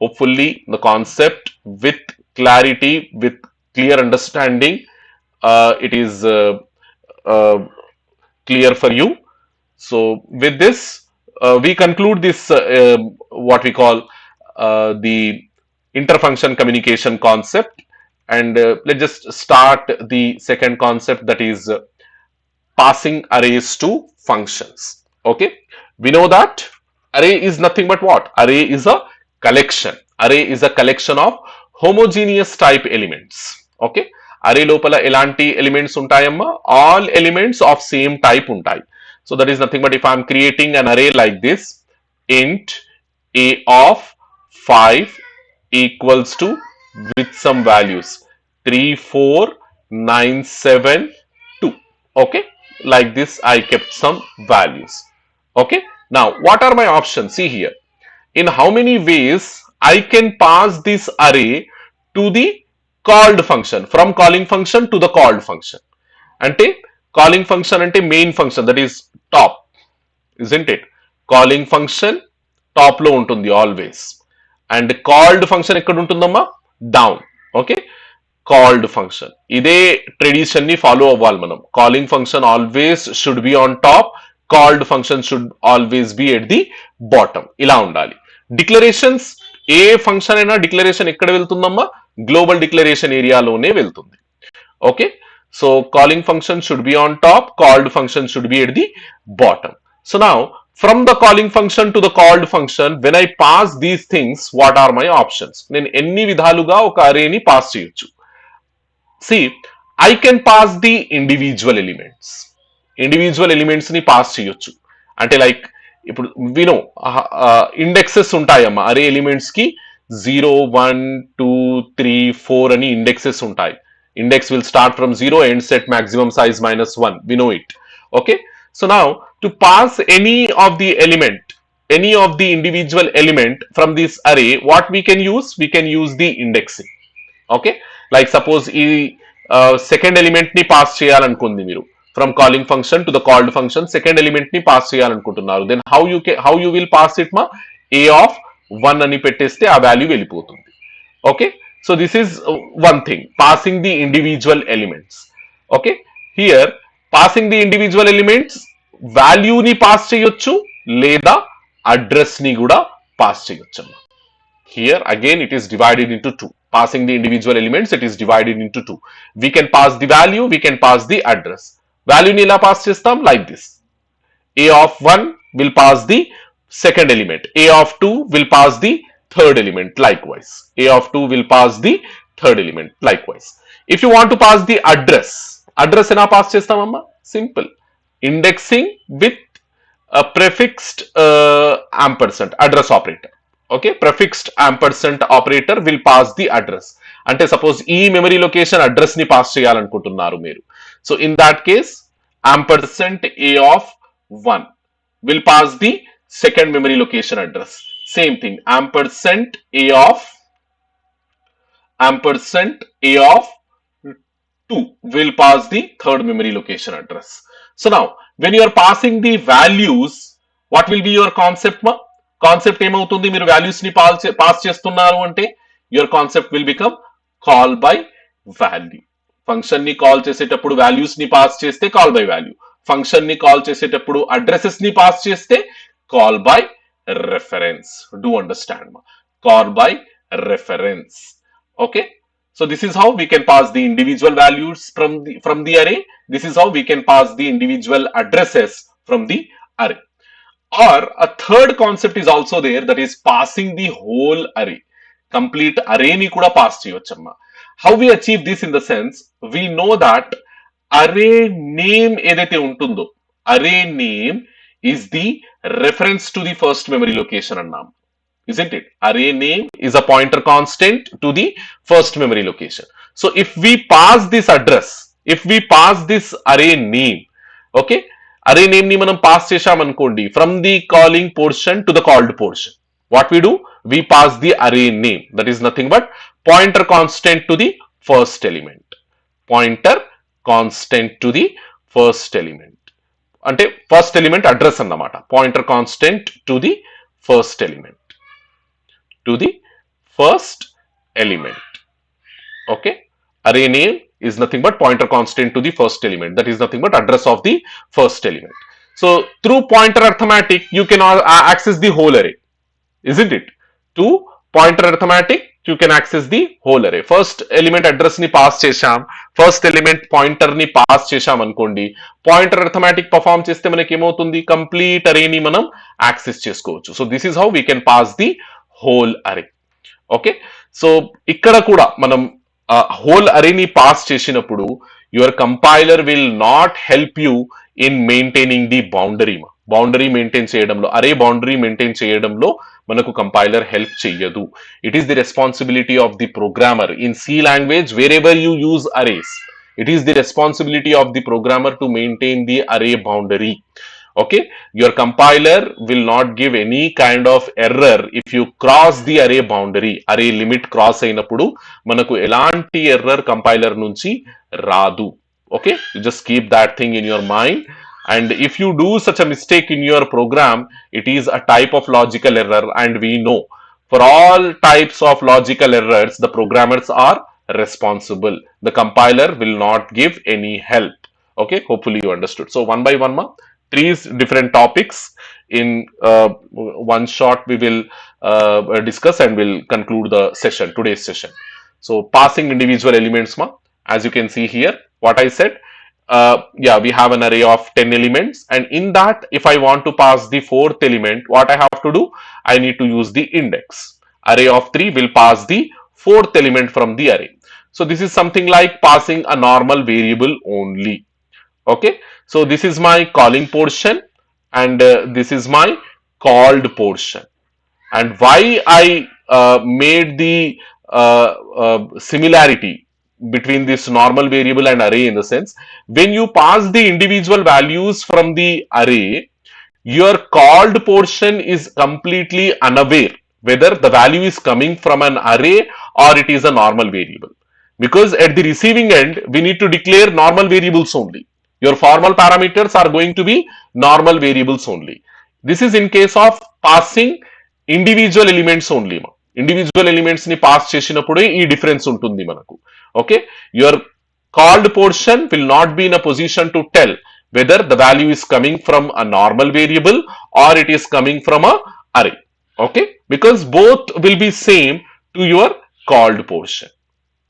Hopefully the concept with clarity, with clear understanding, it is clear for you. So with this we conclude this what we call the interfunction communication concept, and let's just start the second concept, that is passing arrays to functions. Okay, we know that array is nothing but what? Array is a collection. Array is a collection of homogeneous type elements. Okay, array లోపల ఎలాంటి elements ఉంటాయమ్మా? All elements of same type ఉంటాయి. So that is nothing but if I'm creating an array like this, int a of 5 equals to with some values 3 4 9 7 2. Okay, like this I kept some values. Okay, now what are my options? See here, in how many ways I can pass this array to the called function, from calling function to the called function. Ante calling function ante main function, that is top, isn't it? Calling function top లో ఉంటుంది always, and called function ఎక్కడ ఉంటుందమ్మా? down. Okay, called function, ఇదే tradition ని follow అవ్వాలి మనం. Calling function always should be on top, called function should always be at the bottom. ఇలా ఉండాలి. డిక్లరేషన్స్, ఏ ఫంక్షన్ అయినా డిక్లరేషన్ ఎక్కడ వెళ్తుందమ్మా? గ్లోబల్ డిక్లరేషన్ ఏరియాలోనే వెళ్తుంది. Okay, so calling function should be on top, called function should be at the bottom. So now from the calling function to the called function, when I pass these things, what are my options? నేను ఎన్ని విధాలుగా ఒక అరేని pass చేయొచ్చు? See, I can pass the individual elements. Individual elements ని pass చేయొచ్చు. అంటే like ఇప్పుడు వినో indexes ఉంటాయమ్మా అరే ఎలిమెంట్స్ కి. 0 1 2 3 4 అని ఇండెక్సెస్ ఉంటాయి. Index will start from 0, ends at maximum size -1. We know it. Okay, so now to pass any of the element, any of the individual element from this array, what we can use? We can use the indexing. Okay, like suppose ఈ second element ని pass చేయాలనుకుంది మీరు, from calling function to the called function second element ని pass చేయాలనుకుంటున్నారు. then how you will pass it ma? a of 1 అని పెట్టేస్తే ఆ value వెళ్ళిపోతుంది. Okay, so this is one thing, passing the individual elements. Okay, here passing the individual elements, వాల్యూని pass చేయొచ్చు లేదా address ని కూడా పాస్ చేయొచ్చు. Here again it is divided into two. Passing the individual elements, it is divided into two. We can pass the value, we can pass the address. Value ni ela pass chestam like this. A of 1 will pass the second element. A of 2 will pass the third element likewise. A of 2 will pass the third element likewise. If you want to pass the address, address ena pass chestam amma? Simple. Indexing with a prefixed ampersand, address operator. Okay, prefixed ampersand operator will pass the address. అంటే suppose ఈ memory location address ని pass చేయాలనుకుంటున్నారు మీరు. So in that case ampersand a of 1 will pass the second memory location address. Same thing, ampersand a of 2 will pass the third memory location address. So now when you are passing the values, what will be your concept ma? Concept ఏమవుతుంది, మీరు values ని pass చేస్తున్నారు అంటే your concept will become call by value. Function ని call చేసేటప్పుడు values ని pass చేస్తే call by value, function ని కాల్ చేసేటప్పుడు అడ్రసెస్ ని పాస్ చేస్తే call by reference. Do understand మా? Call by reference. Okay, so this is how we can pass the individual values from the array. This is how we can pass the individual addresses from the array. Or a third concept is also there, that is passing the whole array. Complete array ni kuda pass cheyochamma. How we achieve this? In the sense, we know that array name edaithe untundo, array name is the reference to the first memory location annam, isn't it? Array name is a pointer constant to the first memory location. So if we pass this address, if we pass this array name, okay, array name ni manam pass chesham anukondi from the calling portion to the called portion, what we do, we pass the array name, that is nothing but pointer constant to the first element, pointer constant to the first element, ante first element address annamata, pointer constant to the first element, to the first element. Okay, array name is nothing but pointer constant to the first element, that is nothing but address of the first element. So through pointer arithmetic you can access the whole array, isn't it? Through pointer arithmetic you can access the whole array. First element address ni pass chesham, first element pointer ni pass chesham anukondi, pointer arithmetic perform cheste manaki emoutundi, complete array ni manam access chesukovachu. So this is how we can pass the whole array. Okay, so ikkada kuda manam whole array ni pass చేసినప్పుడు your compiler will not help you in maintaining the boundary. Boundary maintain చేయడంలో, array boundary maintain చేయడంలో మనకు compiler help చేయదు. It is the responsibility of the programmer. In C language wherever you use arrays, it is the responsibility of the programmer to maintain the array boundary. Okay, your compiler will not give any kind of error if you cross the array boundary. Array limit cross అయినప్పుడు మనకు ఎలాంటి error compiler నుంచి రాదు. Okay, you just keep that thing in your mind, and if you do such a mistake in your program, it is a type of logical error, and we know for all types of logical errors the programmers are responsible. The compiler will not give any help. Okay, hopefully you understood. So one by one, three different topics in one shot we will discuss, and we'll conclude the session, today's session. So passing individual elements, as you can see here, what I said, yeah, we have an array of 10 elements, and in that if I want to pass the fourth element, what I have to do, I need to use the index. Array of 3 will pass the fourth element from the array. So this is something like passing a normal variable only. Okay, so this is my calling portion, and this is my called portion. And why I made the similarity between this normal variable and array, in the sense, when you pass the individual values from the array, your called portion is completely unaware whether the value is coming from an array or it is a normal variable, because at the receiving end we need to declare normal variables only. Your formal parameters are going to be normal variables only. This is in case of passing individual elements only. Individual elements ni pass చేసినప్పుడే ఈ difference ఉంటుంది మనకు. Okay, your called portion will not be in a position to tell whether the value is coming from a normal variable or it is coming from a array. Okay, because both will be same to your called portion,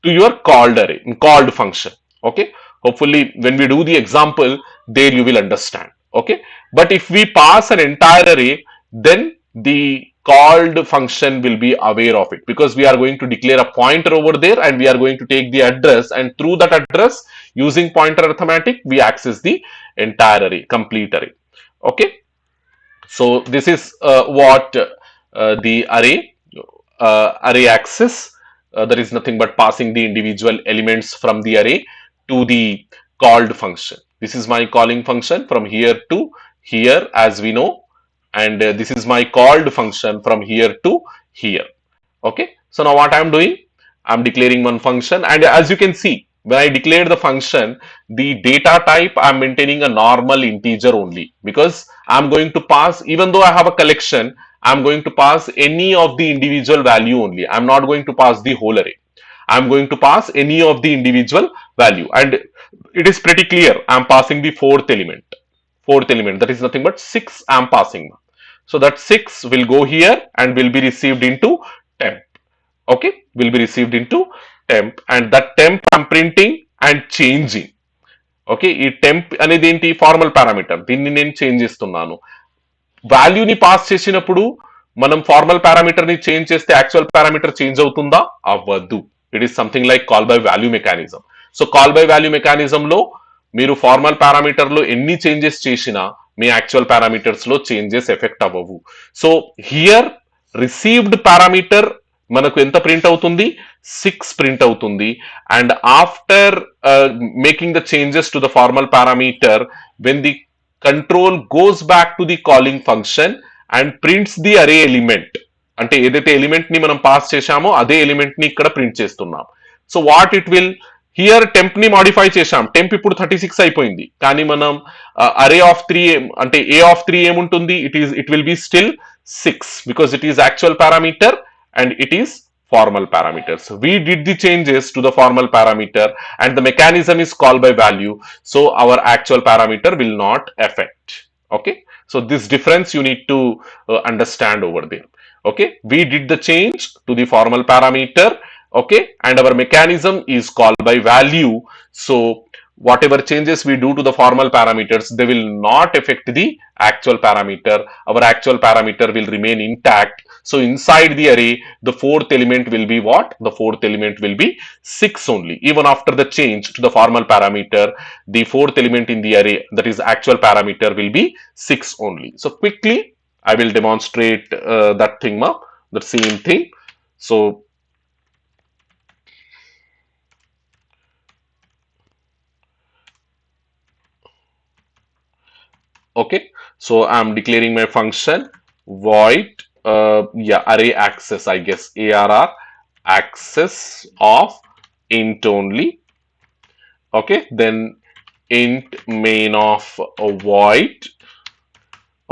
to your called array, called function. Okay, hopefully when we do the example there you will understand. Okay, but if we pass an entire array, then the called function will be aware of it, because we are going to declare a pointer over there, and we are going to take the address, and through that address, using pointer arithmetic, we access the entire array, complete array. Okay, so this is what the array access. That is nothing but passing the individual elements from the array to the called function. This is my calling function from here to here, as we know, and this is my called function from here to here. Okay, so now what I'm doing, I'm declaring one function, and as you can see, when I declare the function, the data type I'm maintaining a normal integer only, because I'm going to pass, even though I have a collection, I'm going to pass any of the individual value only. I'm not going to pass the whole array. I'm going to pass any of the individual value, and it is pretty clear. I'm passing the fourth element. Fourth element, that is nothing but 6 I'm passing. So that 6 will go here and will be received into temp. Okay, will be received into temp, and that temp I'm printing and changing. Okay, ఈ temp అనేది ఏంటి, formal parameter. దీన్ని నేను change చేస్తున్నాను. వాల్యూని pass చేసినప్పుడు మనం formal parameter ని చేంజ్ చేస్తే యాక్చువల్ పారామీటర్ చేంజ్ అవుతుందా? అవ్వదు. It is something like call by value mechanism. So call by value mechanism లో మీరు ఫార్మల్ పారామీటర్ లో ఎన్ని చేంజెస్ చేసినా మీ యాక్చువల్ పారామీటర్స్ లో చేంజెస్ ఎఫెక్ట్ అవ్వవు. సో హియర్ రిసీవ్డ్ పారామీటర్ మనకు ఎంత ప్రింట్ అవుతుంది, 6 ప్రింట్ అవుతుంది. And after making the changes to the formal parameter, when the control goes back to the calling function and prints the అరే element, అంటే ఏదైతే element ని మనం పాస్ చేశామో అదే ఎలిమెంట్ ని ఇక్కడ ప్రింట్ చేస్తున్నాం. So what it will, here temp ని మాడిఫై చేశాం. టెంప్ ఇప్పుడు 36 అయిపోయింది, కానీ మనం అరే ఆఫ్ 3 అంటే ఏ ఆఫ్ 3 ఏముంటుంది, it will be still 6 because it is actual parameter and it is formal parameters. We did the changes to the formal parameter and the mechanism is called by value, so our actual parameter will not affect. Okay, so this difference you need to understand over there. Okay, we did the change to the formal parameter, okay, and our mechanism is called by value. So whatever changes we do to the formal parameters, they will not affect the actual parameter. Our actual parameter will remain intact. So inside the array, the fourth element will be what? The fourth element will be 6 only. Even after the change to the formal parameter, the fourth element in the array, that is actual parameter, will be 6 only. So quickly, I will demonstrate that thing, the same thing. So okay, so I'm declaring my function void array access, I guess arr access of int only. Okay, then int main of void.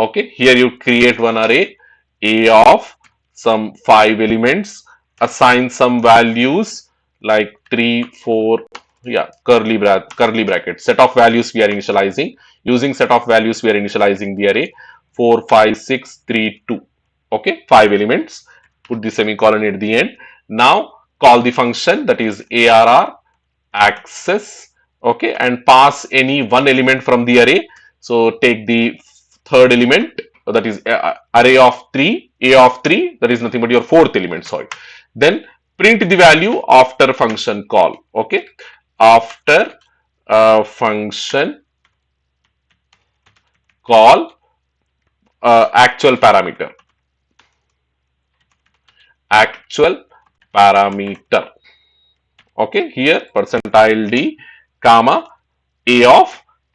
Okay, here you create one array a of some 5 elements, assign some values like 3 4, yeah, curly bracket, set of values we are initializing. Using set of values we are initializing the array 4 5 6 3 2. Okay, 5 elements, put the semicolon at the end. Now call the function, that is arr access, okay, and pass any one element from the array. So take the third element, that is array of 3, a of 3, that is nothing but your fourth element, sorry. Then print the value after function call. Okay, after function call actual parameter, okay, here percentile d comma a of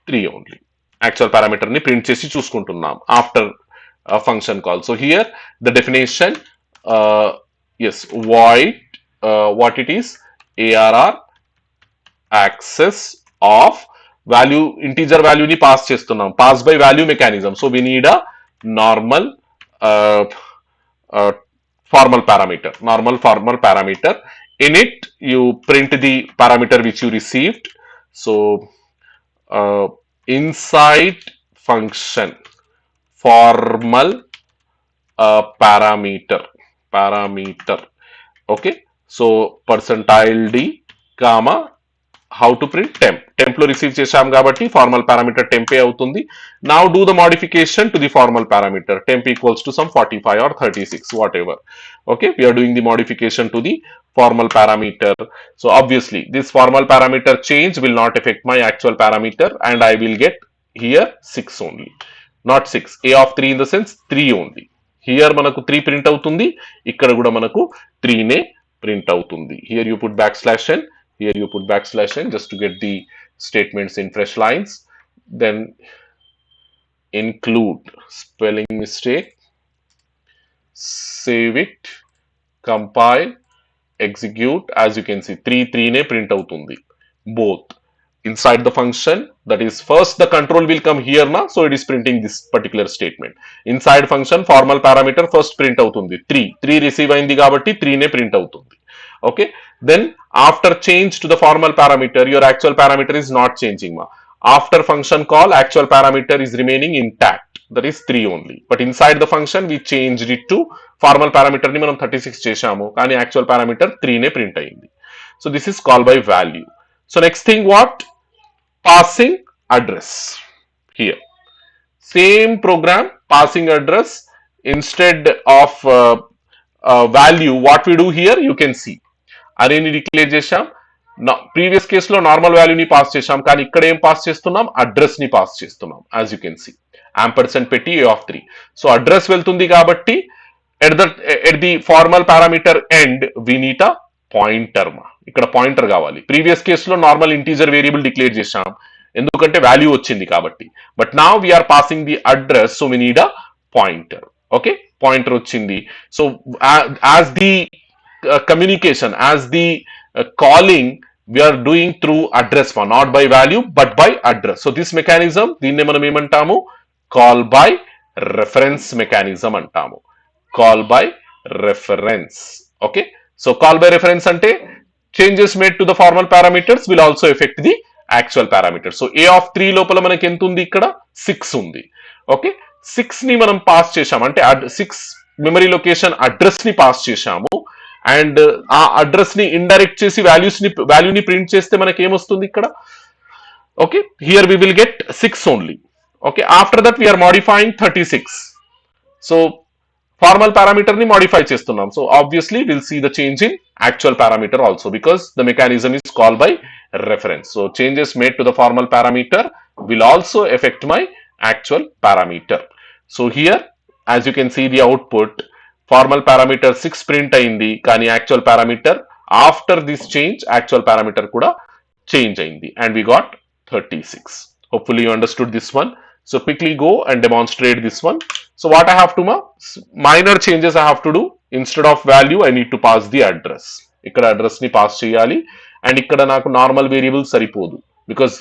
3 only. Actual parameter ni print chesi chuskuntunnam after function call. So here the definition, yes, void what it is, arr access of value, integer value ni pass chestunnam, pass by value mechanism. So we need a normal formal parameter. In it you print the parameter which you received. So inside function formal parameter, okay, so percentile d comma how to print temp lo receive chesam kabatti formal parameter temp avutundi. Now do the modification to the formal parameter, temp equals to some 45 or 36, whatever. Okay, we are doing the modification to the formal parameter. So obviously this formal parameter change will not affect my actual parameter, and I will get here 6 only, not 6, a of 3 in the sense 3 only. Here మనకు 3 print అవుతుంది, ఇక్కడ కూడా మనకు 3 నే print అవుతుంది. Here you put back slash n, here you put backslash n just to get the statements in fresh lines. Then include spelling mistake, save it, compile, execute. As you can see 3 ne print avutundi both inside the function. That is, first the control will come here now, so it is printing this particular statement. Inside function formal parameter first print avutundi 3 receive ayindi kabatti 3 ne print avutundi. Okay, then after change to the formal parameter, your actual parameter is not changing ma. After function call, actual parameter is remaining intact, that is 3 only, but inside the function we changed it to formal parameter ni manam 36 chesamu kani actual parameter 3 ne print ayindi. So this is call by value. So next thing, what? Passing address. Here same program, passing address instead of value. What we do here, you can see అరే ని declare చేశాం. Previous కేసులో normal వాల్యూని pass చేశాం, కానీ ఇక్కడ ఏం pass చేస్తున్నాం? అడ్రస్ ని పాస్ చేస్తున్నాం. As you can see ampersand పెట్టి a(3). సో అడ్రస్ వెళ్తుంది కాబట్టి at the formal parameter end we need a pointer మా. ఇక్కడ పాయింటర్ కావాలి. ప్రీవియస్ కేసులో నార్మల్ ఇంటీజర్ వేరియబుల్ డిక్లేర్ చేశాం ఎందుకంటే వాల్యూ వచ్చింది కాబట్టి, but now we're passing the address, so we need a pointer. Okay, pointer వచ్చింది. So as the communication, as the calling, we are doing through address one, not by value but by address. So this mechanism దీన్ని మనం ఏమంటాము? Call by reference mechanism అంటాము. Call by reference. Okay, so call by reference అంటే changes made to the formal parameters will also affect the actual parameters. So a(3) లోపల మనకి ఎంత ఉంది? ఇక్కడ 6 ఉంది. ఓకే, 6 ని మనం పాస్ చేశాము అంటే 6 మెమరీ లొకేషన్ అడ్రస్ ని పాస్ చేశాము, అండ్ ఆ అడ్రస్ ని ఇండైరెక్ట్ చేసి వాల్యూని ప్రింట్ చేస్తే మనకి ఏమొస్తుంది ఇక్కడ? Okay, here we will get 6 only. Okay, after that we're modifying 36. So formal parameter ని మాడిఫై చేస్తున్నాం. So obviously will see the change in actual parameter also, because the mechanism is call by reference. So changes made to the formal parameter will also affect my actual parameter. So here, as you can see the output, formal parameter 6 print అయింది, కానీ actual parameter after this change actual parameter కూడా change అయింది, and we got 36. Hopefully you understood this one. So quickly go and demonstrate this one. So what I have to minor changes I have to do. Instead of value I need to pass the address. ఇక్కడ address ని pass చేయాలి, and ఇక్కడ నాకు normal variable సరిపోదు because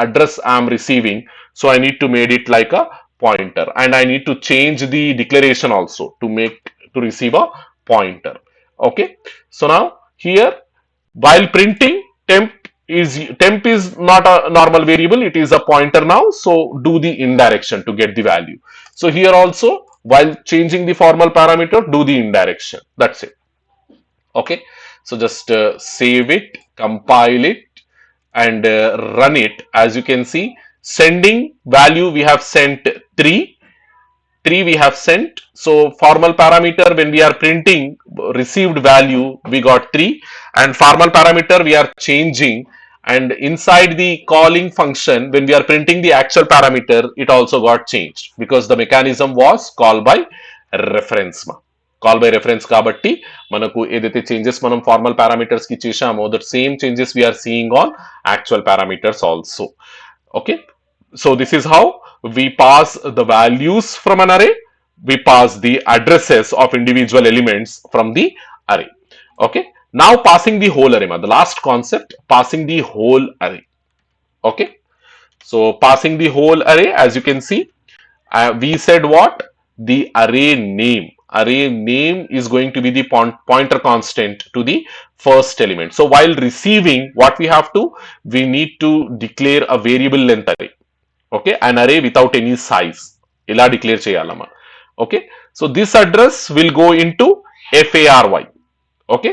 address I am receiving, so I need to made it like a pointer, and I need to change the declaration also to receive a pointer. Okay, so now here while printing temp is not a normal variable, it is a pointer now, so do the indirection to get the value. So here also while changing the formal parameter, do the indirection. That's it. Okay, so just save it, compile it, and run it. As you can see, sending value we have sent 3 we have sent. So formal parameter when we are printing received value we got 3, and formal parameter we are changing, and inside the calling function when we are printing the actual parameter it also got changed because the mechanism was call by reference ma. Call by reference కాబట్టి మనకు ఏదైతే changes మనం formal parameters కి చేశామో that same changes we are seeing on actual parameters also. Okay, so this is how we pass the values from an array. We pass the addresses of individual elements from the array. Okay, now passing the whole array, the last concept, passing the whole array. Okay, so passing the whole array, as you can see, we said what? The array name is going to be the pointer constant to the first element. So while receiving, what we have to, we need to declare a variable length array. Okay, an array without any size ila declare cheyalama. Okay, so this address will go into fary. Okay,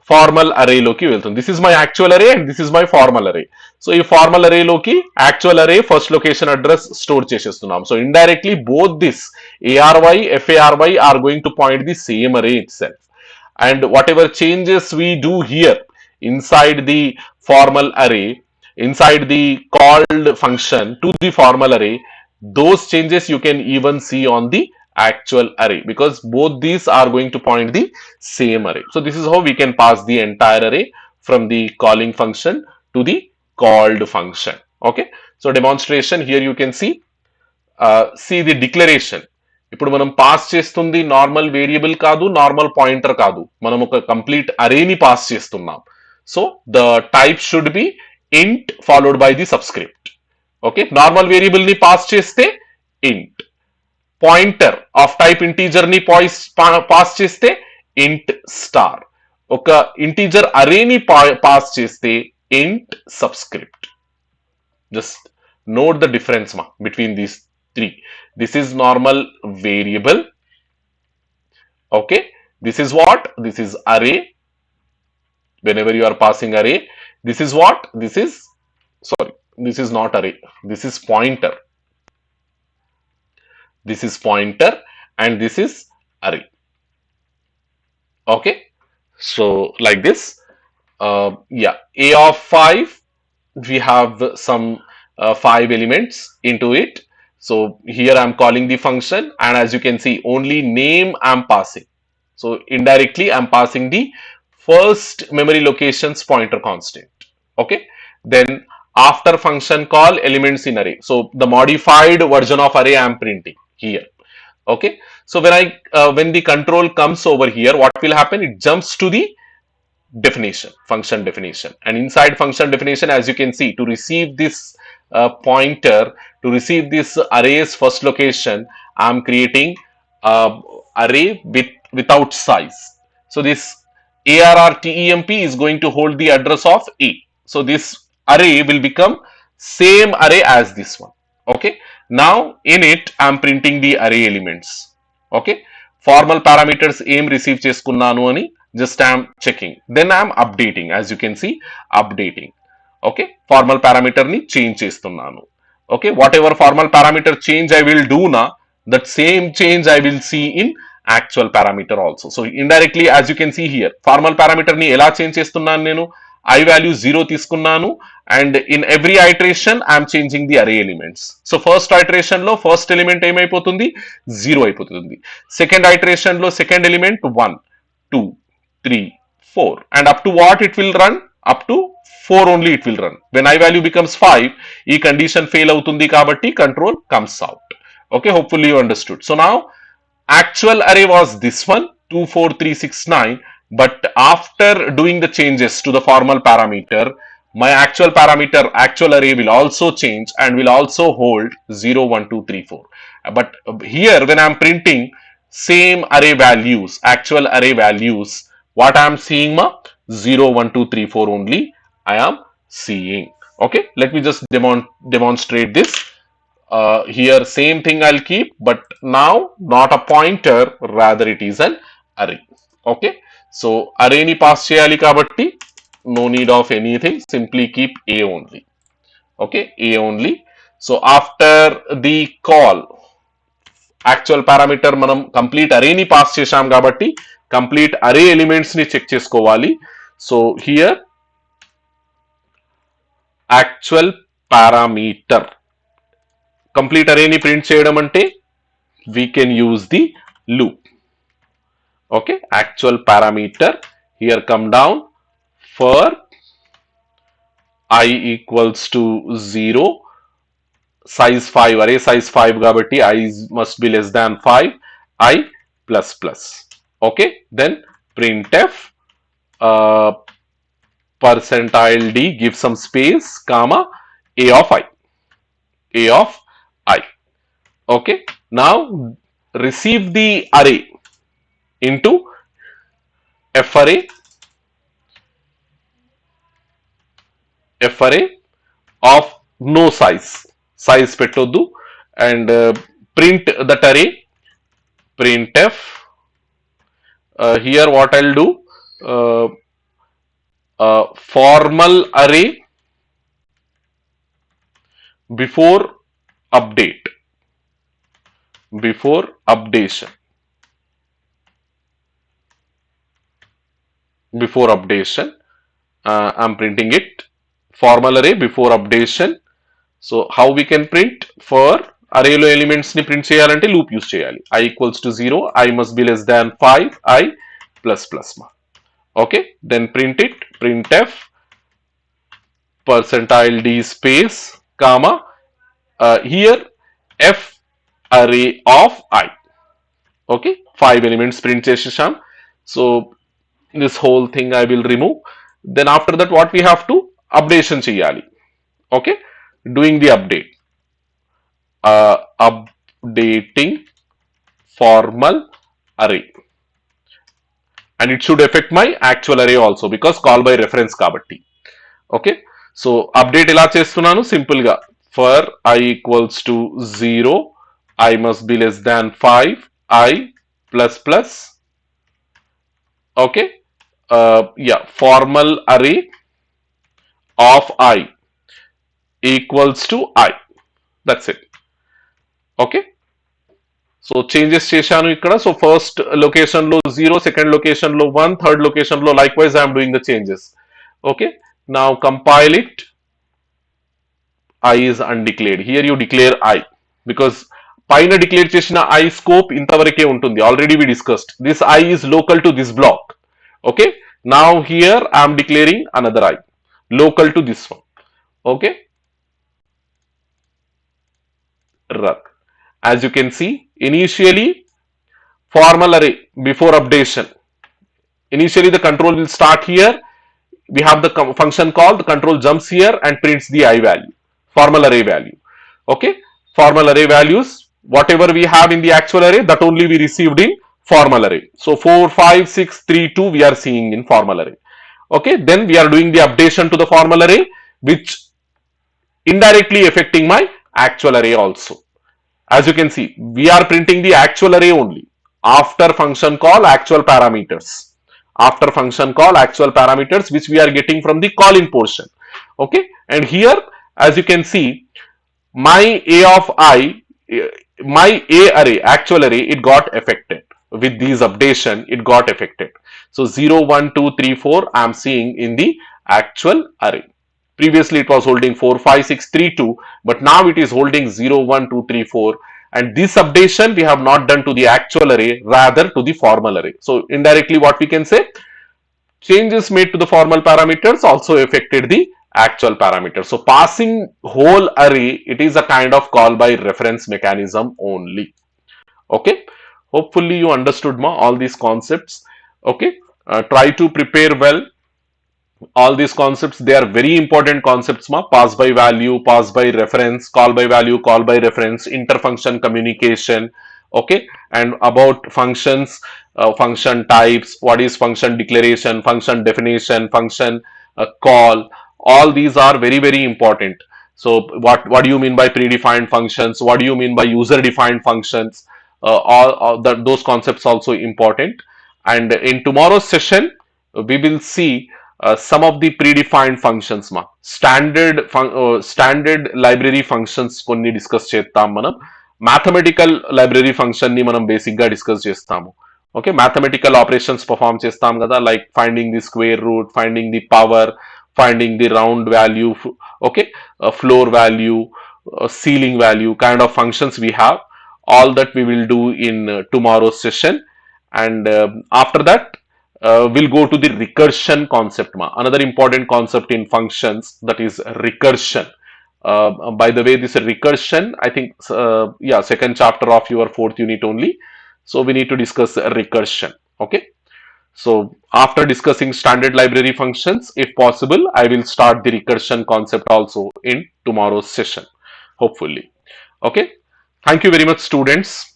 formal array loki వెళ్తుంది. This is my actual array and this is my formal array. So ఈ formal array లోకి actual array first location address store చేసేస్తున్నాం. So indirectly both this ARY, FARY are going to point the same array itself. And whatever changes we do here inside the formal array, inside the called function to the formal array, those changes you can even see on the actual array, because both these are going to point the same array. So this is how we can pass the entire array from the calling function to the called function. Okay, so demonstration here you can see the declaration. ఇప్పుడు మనం pass చేస్తుంది normal variable కాదు, normal pointer కాదు, మనం ఒక complete అరేని pass చేస్తున్నాం. So the type should be int followed by the subscript. Okay, normal variable ని పాస్ చేస్తే int, pointer of type integer ని పాస్ చేస్తే ఇంట్ స్టార్, ఒక ఇంటీజర్ అరేని పాస్ చేస్తే int subscript. Just note the difference between these three. This is normal variable. Okay, this is what? This is array. Whenever you are passing array, this is what? This is, sorry, this is not array, this is pointer. This is pointer and this is array. Okay, so like this. Yeah, a of 5, we have some 5 elements into it. So here I am calling the function, and as you can see, only name I am passing. So indirectly I am passing the first memory locations pointer constant. Okay, then after function call elements in array. So the modified version of array I am printing here. Okay, so when the control comes over here, what will happen? It jumps to the definition, function definition, and inside function definition, as you can see, to receive this pointer, to receive this array's first location, I am creating array without size. So this arrtemp is going to hold the address of a. So this array will become same array as this one. Okay, now in it I am printing the array elements. Okay, formal parameters aim receive చేసుకున్నాను అని just I am checking, then I am updating, as you can see, updating. Okay, formal parameter ni change చేస్తున్నాను. Okay, whatever formal parameter change I will do now, that same change I will see in actual parameter also. So indirectly, as you can see here, formal parameter ni ఎలా change చేస్తున్నాను నేను, I value 0 తీసుకున్నాను, and in every iteration I am changing the array elements. So first iteration లో first element ఏమైపోతుంది, 0 అయిపోతుంది. Second iteration లో second element 1, 2, 3, 4, and up to what it will run? Up to 4 only it will run. When I value becomes 5, ఈ condition fail అవుతుంది కాబట్టి control comes out. Okay, hopefully you understood. So now actual array was this one, 2, 4, 3, 6, 9, but after doing the changes to the formal parameter, my actual parameter, actual array will also change and will also hold 0, 1, 2, 3, 4. But here when I am printing same array values, actual array values, what I am seeing 0, 1, 2, 3, 4 only I am seeing. Okay, let me just demonstrate this. Here same thing I'll keep, but now not a pointer, rather it is an array. Okay, so array ni pass cheyali kabatti no need of anything, simply keep a only. Okay, a only. So after the call, actual parameter మనం complete అరేని pass చేశాం కాబట్టి complete array elements ని check చేసుకోవాలి. So here actual parameter, complete అరేని print చేయడం అంటే we can use the loop. Okay, actual parameter, here come down for I equals to 0, size 5, array size 5 కాబట్టి I must be less than 5, I plus plus. Okay, then printf percentile d, give some space, comma, a of I, a of I. Okay, now receive the array into f array of no size, size పెట్టొద్దు, and print that array, printf. Here what I'll do, formal array before update, before updation, before updation, I'm printing it, formal array before updation. So how we can print? For అరేలో elements ని print చేయాలంటే loop use చేయాలి. I equals to 0, I must be less than 5, I plus plus ma. Okay, then print it, printf percentile d space comma here f array of I. Okay, 5 elements print chesesham. So this whole thing I will remove. Then after that what we have to updation cheyali. Okay, doing the update, updating formal array, and it should affect my actual array also because call by reference kabatti. Okay, so update ela chestunnanu simple ga for I equals to 0, I must be less than 5, I plus plus. Okay, yeah, formal array of I equals to I. That's it. Okay, so changes chesanu ikkada. So first location lo 0, second location lo 1, third location lo likewise I am doing the changes. Okay, now compile it. I is undeclared. Here you declare I because పైన declare చేసిన I scope ఇంతవరకే ఉంటుంది. Already we discussed. This I is local to this block. Okay, now here I am declaring another I local to this one. Okay, run. As you can see, initially formal array before updation. Initially the control will start here. We have the function call, the control jumps here and prints the I value, formal array value. Okay, formal array values, whatever we have in the actual array, that only we received in formal array. So 4, 5, 6, 3, 2 we are seeing in formal array. Okay, then we are doing the updation to the formal array, which indirectly affecting my actual array also. As you can see, we are printing the actual array only after function call actual parameters. After function call actual parameters which we are getting from the calling portion. Okay, and here as you can see, my A of I, my A array, actual array, it got affected with these updation. It got affected. So 0, 1, 2, 3, 4 I am seeing in the actual array. Previously it was holding 4, 5, 6, 3, 2, but now it is holding 0, 1, 2, 3, 4. And this updation we have not done to the actual array, rather to the formal array. So indirectly what we can say, changes made to the formal parameters also affected the actual parameters. So passing whole array, it is a kind of call by reference mechanism only. Okay, hopefully you understood all these concepts. Okay, try to prepare well. All these concepts, they are very important concepts. Pass by value, pass by reference, call by value, call by reference, interfunction communication. Okay, and about functions, function types, what is function declaration, function definition, function call, all these are very very important. So what do you mean by predefined functions, what do you mean by user defined functions, those concepts also important. And in tomorrow's session we will see some of the predefined functions. Standard library functions కొన్ని discuss చేద్దాం మనం. Mathematical library function ని మనం basic గా discuss చేస్తాము. Okay, mathematical operations perform చేస్తాం కదా, like finding the square root, finding the power, finding the round value, okay, floor value, ceiling value kind of functions we have. All that we will do in tomorrow's session. And after that we'll go to the recursion concept. Another important concept in functions, that is recursion. By the way, this recursion, I think yeah, second chapter of your 4th unit only. So we need to discuss recursion. Okay, so after discussing standard library functions, if possible I will start the recursion concept also in tomorrow's session, hopefully. Okay, thank you very much students.